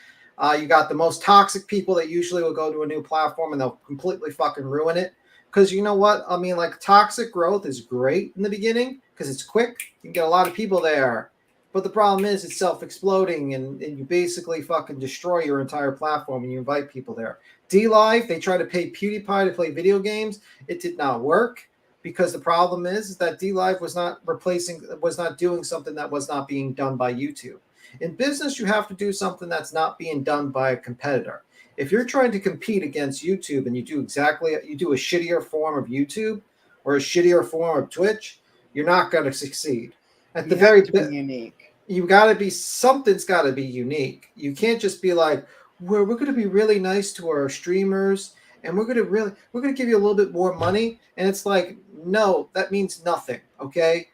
You got the most toxic people that usually will go to a new platform and they'll completely fucking ruin it. Because you know what? I mean, like, toxic growth is great in the beginning because it's quick. You can get a lot of people there. But the problem is it's self-exploding and you basically fucking destroy your entire platform and you invite people there. DLive, they tried to pay PewDiePie to play video games. It did not work because the problem is that DLive was not doing something that was not being done by YouTube. In business, you have to do something that's not being done by a competitor. If you're trying to compete against YouTube and you do a shittier form of YouTube or a shittier form of Twitch, you're not going to succeed. At the very be unique. You got to be, something's got to be unique. You can't just be like, we're going to be really nice to our streamers and we're going to give you a little bit more money. And it's like, no, that means nothing. Okay.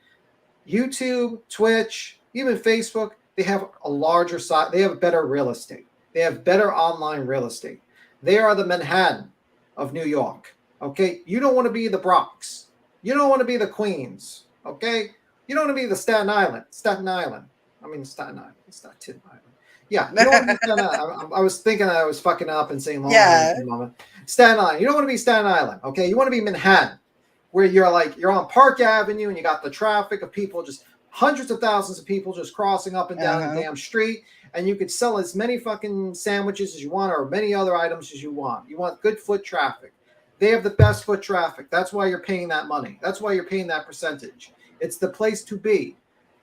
YouTube, Twitch, even Facebook, they have a larger side. They have better real estate. They have better online real estate. They are the Manhattan of New York. Okay. You don't want to be the Bronx. You don't want to be the Queens. Okay. You don't want to be the Staten Island. Staten Island. It's not Tin Island. Yeah, you don't want to be Staten Island. I was thinking I was fucking up and saying Long Island for a moment. Staten Island. You don't want to be Staten Island, okay? You want to be Manhattan, where you're on Park Avenue and you got the traffic of people, just hundreds of thousands of people just crossing up and down the damn street, and you could sell as many fucking sandwiches as you want or many other items as you want. You want good foot traffic. They have the best foot traffic. That's why you're paying that money. That's why you're paying that percentage. It's the place to be.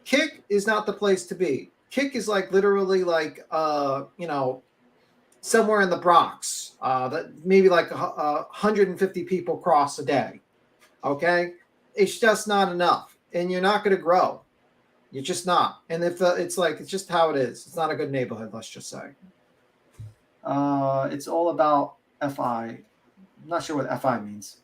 Kick is not the place to be. Kick is like literally like somewhere in the Bronx that maybe like 150 people cross a day. Okay, it's just not enough, and you're not going to grow. You're just not. And if it's just how it is. It's not a good neighborhood. Let's just say. It's all about FI. I'm not sure what FI means.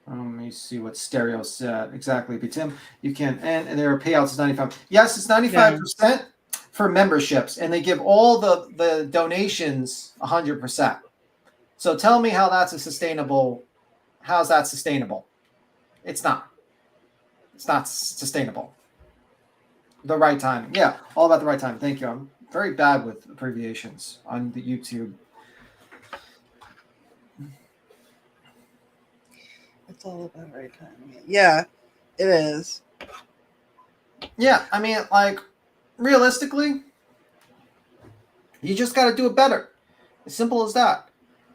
Let me see what Stereo said exactly. But Tim, you can, and their payouts is 95. Yes, it's 95% for memberships, and they give all the donations 100%. So tell me how that's sustainable. How's that sustainable? It's not. It's not sustainable. The right timing. Yeah, all about the right time. Thank you. I'm very bad with abbreviations on the YouTube. It's all about right timing. Yeah, it is. Yeah, I mean, like, realistically, you just got to do it better. As simple as that.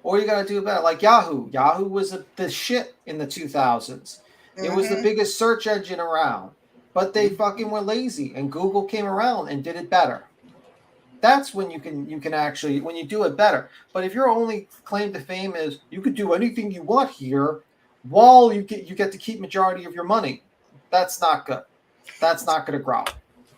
Or you got to do it better. Like Yahoo. Yahoo was the shit in the 2000s. It was the biggest search engine around. But they fucking were lazy, and Google came around and did it better. That's when you can actually, when you do it better. But if your only claim to fame is you could do anything you want here, while you get to keep majority of your money, that's not good. That's not going to grow.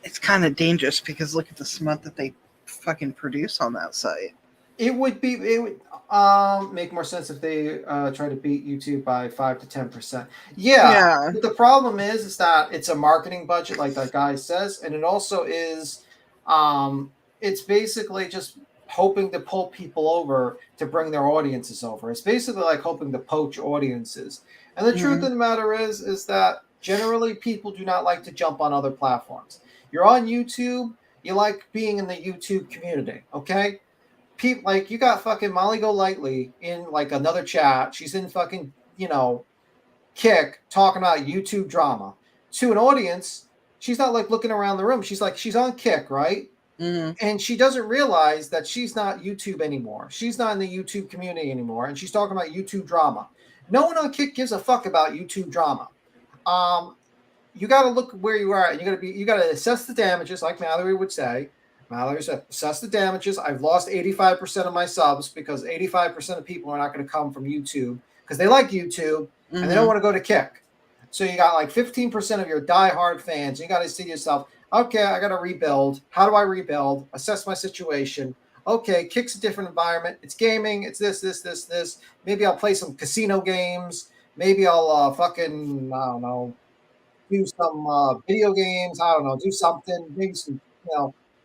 It's kind of dangerous because look at the smut that they fucking produce on that site. It would make more sense if they try to beat YouTube by 5 to 10%. Yeah. But the problem is that it's a marketing budget, like that guy says, and it also is, it's basically just hoping to pull people over to bring their audiences over. It's basically like hoping to poach audiences. And the truth of the matter is that generally people do not like to jump on other platforms. You're on YouTube, you like being in the YouTube community, okay? People like, you got fucking Molly Golightly in like another chat. She's in fucking, Kick talking about YouTube drama. To an audience, she's not like looking around the room. She's on Kick, right? And she doesn't realize that she's not YouTube anymore. She's not in the YouTube community anymore. And she's talking about YouTube drama. No one on Kick gives a fuck about YouTube drama. You got to look where you are. And you got to assess the damages, like Mallory would say. Mallory said, assess the damages. I've lost 85% of my subs because 85% of people are not going to come from YouTube because they like YouTube and they don't want to go to Kick. So you got like 15% of your diehard fans. You got to see yourself, okay, I got to rebuild. How do I rebuild? Assess my situation. okay, Kick's a different environment. It's gaming. It's this. Maybe I'll play some casino games. Maybe I'll fucking, I don't know, do some video games. I don't know, do something. Maybe some,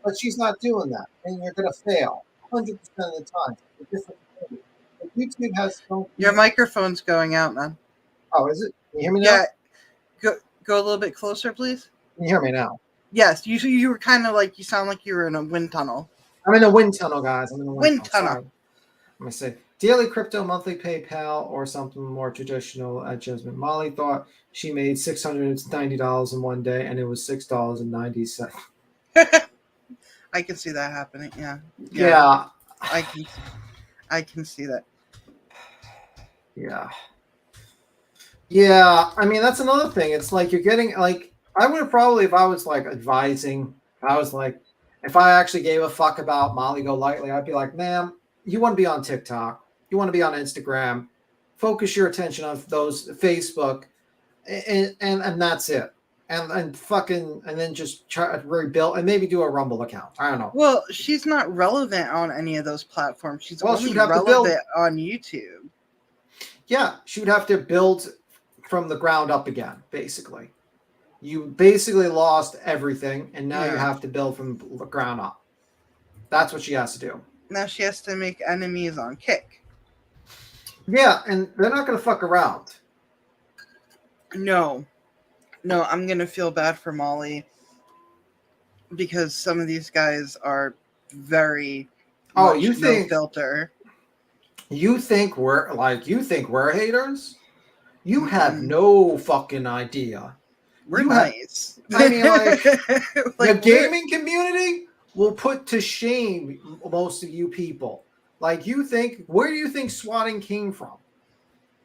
but she's not doing that. And you're going to fail 100% of the time. It's a different thing. But YouTube has so Your microphone's going out, man. Oh, is it? Can you hear me now? Yeah. Go a little bit closer, please. Can you hear me now? Yes. You were kind of like, you sound like you were in a wind tunnel. I'm in a wind tunnel, guys. I'm in a Wind tunnel. Sorry. Let me see. Daily crypto, monthly PayPal, or something more traditional at Jasmine. Molly thought she made $690 in one day, and it was $6.90. I can see that happening. Yeah. Yeah. I can see that. Yeah. Yeah. I mean, that's another thing. It's like you're getting like I would have probably, if I was like advising, if I actually gave a fuck about Molly Golightly, I'd be like, ma'am, you want to be on TikTok, you want to be on Instagram, focus your attention on those Facebook, and that's it. And then just try to rebuild and maybe do a Rumble account. I don't know. Well, she's not relevant on any of those platforms. She's only she'd have to relevant on YouTube. Yeah, she would have to build from the ground up again, basically. You basically lost everything, and now you have to build from the ground up. That's what she has to do. Now she has to make enemies on Kick. Yeah, and they're not going to fuck around. No, I'm going to feel bad for Molly because some of these guys are very no filter. You think we're haters? You have no fucking idea. We're nice. I mean, the gaming community will put to shame most of you people. Where do you think swatting came from?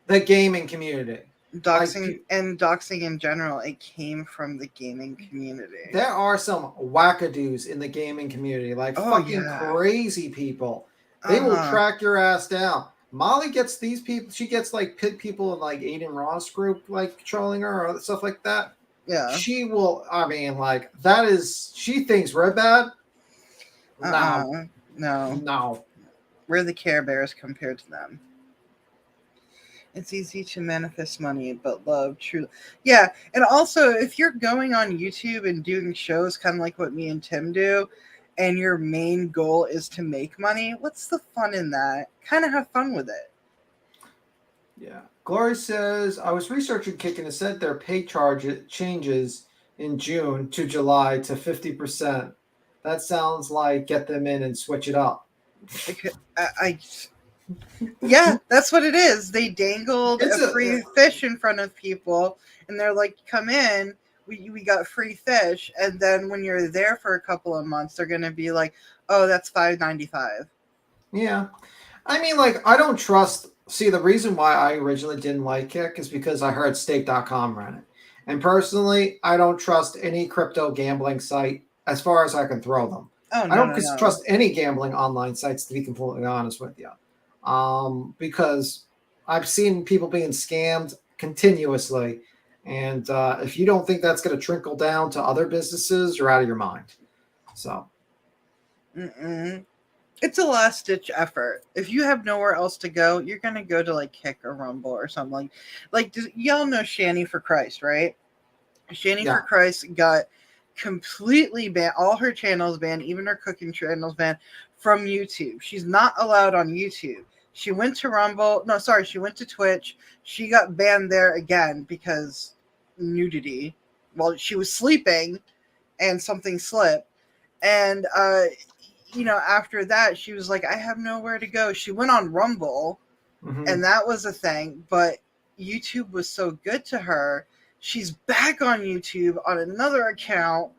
The gaming community. Doxing in general, it came from the gaming community. There are some wackadoos in the gaming community, crazy people. They will track your ass down. Molly gets these people. She gets people in Aiden Ross group trolling her or stuff like that. Yeah. She will. I mean, that is. She thinks we're bad. No. We're the Care Bears compared to them. It's easy to manifest money, but love truly. Yeah, and also if you're going on YouTube and doing shows kind of like what me and Tim do, and your main goal is to make money, what's the fun in that? Kind of have fun with it. Yeah. Glory says, I was researching Kick and it said their pay changes in June to July to 50%. That sounds like get them in and switch it up. Yeah, that's what it is. They dangled a free fish in front of people, and they're like, come in, we got free fish. And then when you're there for a couple of months, they're going to be like, oh, that's $5.95. Yeah. I mean, I don't trust. See, the reason why I originally didn't like Kick is because I heard stake.com ran it. And personally, I don't trust any crypto gambling site as far as I can throw them. Oh, no, I don't trust any gambling online sites, to be completely honest with you. Because I've seen people being scammed continuously. And if you don't think that's going to trickle down to other businesses, you're out of your mind. So. It's a last-ditch effort. If you have nowhere else to go, you're going to go to Kick or Rumble or something. Y'all know Shani for Christ, right? Shani for Christ got completely banned. All her channels banned, even her cooking channels banned from YouTube. She's not allowed on YouTube. She went to Rumble. No, sorry. She went to Twitch. She got banned there again because nudity. Well, she was sleeping and something slipped. And, after that, she was like, I have nowhere to go. She went on Rumble, and that was a thing. But YouTube was so good to her. She's back on YouTube on another account,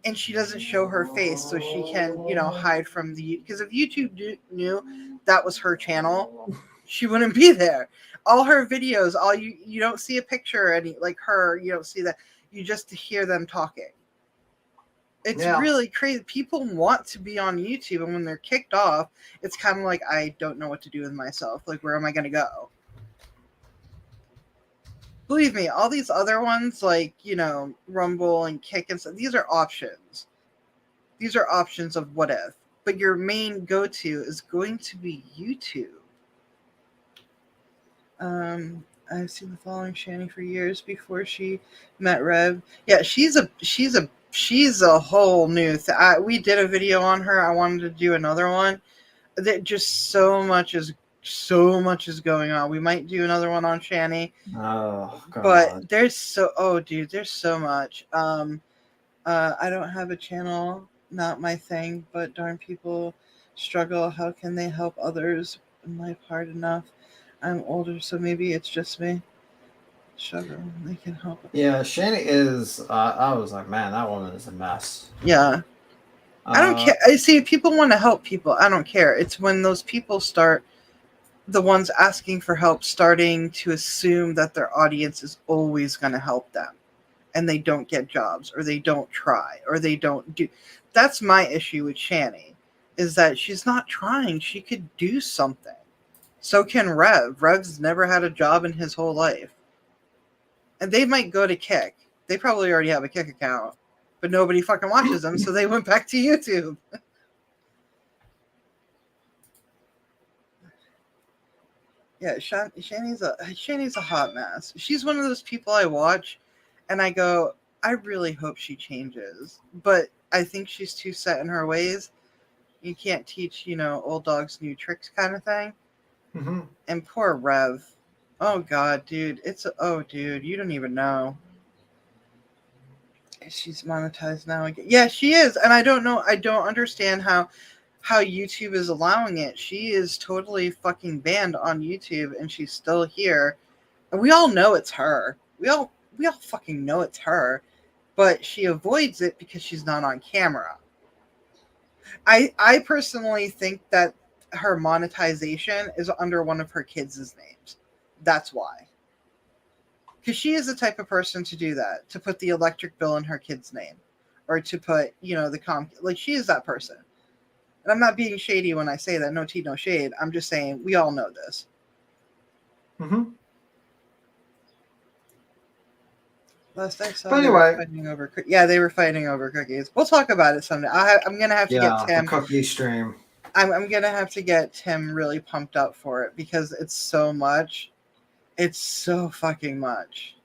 and she doesn't show her face so she can, hide from because if YouTube knew that was her channel, she wouldn't be there. All her videos, you don't see a picture or any her, you don't see that. You just hear them talking. It's really crazy. People want to be on YouTube, and when they're kicked off, it's kind of like, I don't know what to do with myself. Where am I going to go? Believe me, all these other ones, Rumble and Kick and stuff, these are options. These are options of what if. but your main go-to is going to be YouTube. I've seen the following Shani for years before she met Rev. Yeah, she's a whole new we did a video on her. I wanted to do another one. That just so much is going on. We might do another one on Shani. Oh god. But there's there's so much. I don't have a channel, not my thing, but darn people struggle. How can they help others in life hard enough? I'm older, so maybe it's just me. Struggle. They can help. Yeah, Shani is. I was like, man, that woman is a mess. Yeah. I don't care. I see people want to help people. I don't care. It's when those people start, the ones asking for help, starting to assume that their audience is always going to help them, and they don't get jobs, or they don't try, or they don't do. That's my issue with Shani, is that she's not trying. She could do something. So can Rev. Rev's never had a job in his whole life. And they might go to Kick. They probably already have a Kick account, but nobody fucking watches them, so they went back to YouTube. Yeah, Shani's a hot mess. She's one of those people I watch, and I go, I really hope she changes. But I think she's too set in her ways. You can't teach, old dogs new tricks kind of thing. Mm-hmm. And poor Rev. Oh God, dude. Dude, you don't even know. She's monetized now again. Yeah, she is. And I don't know. I don't understand how YouTube is allowing it. She is totally fucking banned on YouTube, and she's still here. And we all know it's her. We all fucking know it's her. But she avoids it because she's not on camera. I personally think that her monetization is under one of her kids' names. That's why. Because she is the type of person to do that, to put the electric bill in her kid's name, or to put, like, she is that person. And I'm not being shady when I say that. No tea, no shade. I'm just saying we all know this. Mm-hmm. Last I saw, But they anyway, were fighting over. Yeah, they were fighting over cookies. We'll talk about it someday. I'm gonna have to get Tim. The cookie stream. I'm gonna have to get Tim really pumped up for it because it's so much. It's so fucking much.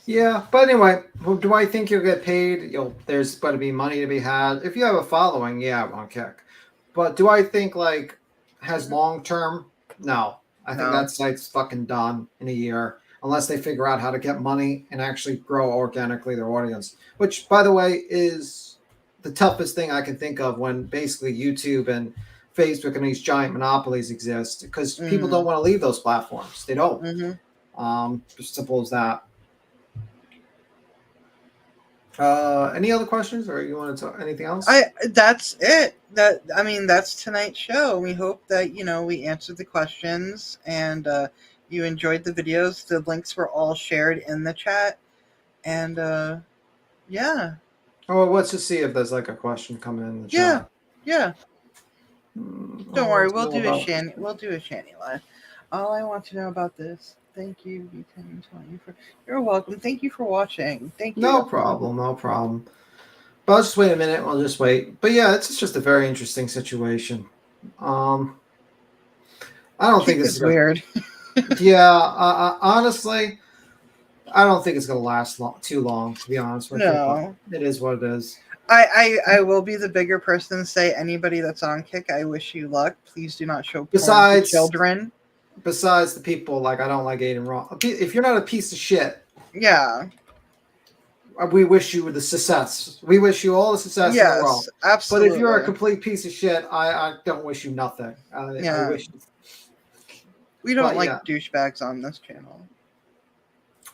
Yeah, but anyway, do I think you'll get paid? There's going to be money to be had if you have a following. Yeah, on Kick. But do I think has long term? No, I think that site's fucking done in a year unless they figure out how to get money and actually grow organically their audience. Which, by the way, is the toughest thing I can think of when basically YouTube and Facebook and these giant monopolies exist because people don't want to leave those platforms. They don't. Just simple as that. Any other questions, or you want to talk anything else? That's it. That's tonight's show. We hope that we answered the questions and you enjoyed the videos. The links were all shared in the chat, and yeah. Oh, let's just see if there's a question coming in the chat. Yeah. Don't worry, we'll do a Shani. We'll do a Shani live. All I want to know about this. Thank you, you're welcome. Thank you for watching. Thank you. No problem. But I'll just wait a minute. I'll just wait. But yeah, it's just a very interesting situation. I don't think this is weird. Yeah, honestly, I don't think it's going to last too long. To be honest with you, it is what it is. I will be the bigger person and say anybody that's on Kick, I wish you luck. Please do not show porn to children. Besides the people I don't like Aiden Ross. If you're not a piece of shit, yeah, we wish you the success. We wish you all the success in the world. Absolutely. But if you're a complete piece of shit, I don't wish you nothing. I wish. We don't like douchebags on this channel.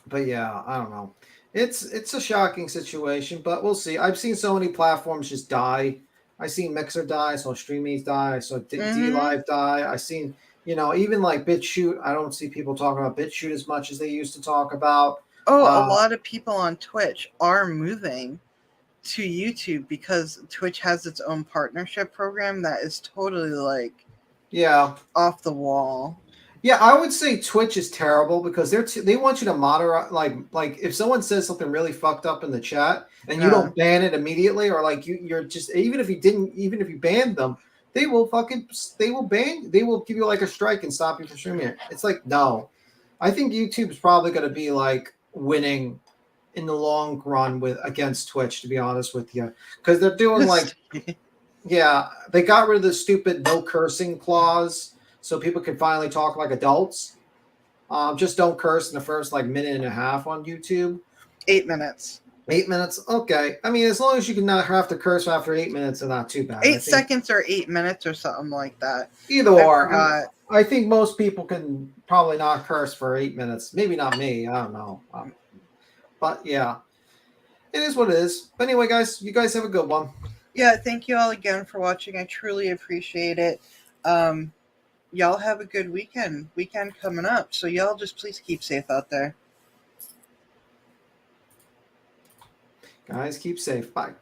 But yeah, I don't know. It's a shocking situation, but we'll see. I've seen so many platforms just die. I seen Mixer die. I saw StreamEase die. I saw DLive die. I seen. Even BitChute, I don't see people talking about BitChute as much as they used to talk about. A lot of people on Twitch are moving to YouTube because Twitch has its own partnership program that is totally off the wall. Yeah, I would say Twitch is terrible because they want you to moderate. Like if someone says something really fucked up in the chat and you don't ban it immediately, or like you're just even if you banned them, they will give you like a strike and stop you from streaming it. It's like no, I think YouTube's probably going to be like winning in the long run against Twitch, to be honest with you, because they're doing like yeah, they got rid of the stupid no cursing clause. So people can finally talk like adults. Just don't curse in the first like minute and a half on YouTube. 8 minutes. 8 minutes. Okay. I mean, as long as you can not have to curse after 8 minutes, it's not too bad. 8 seconds or 8 minutes or something like that. Either or. I think most people can probably not curse for 8 minutes. Maybe not me. I don't know. But yeah, it is what it is. But anyway, guys, you guys have a good one. Yeah, thank you all again for watching. I truly appreciate it. Y'all have a good weekend coming up. So y'all just please keep safe out there. Guys, keep safe. Bye.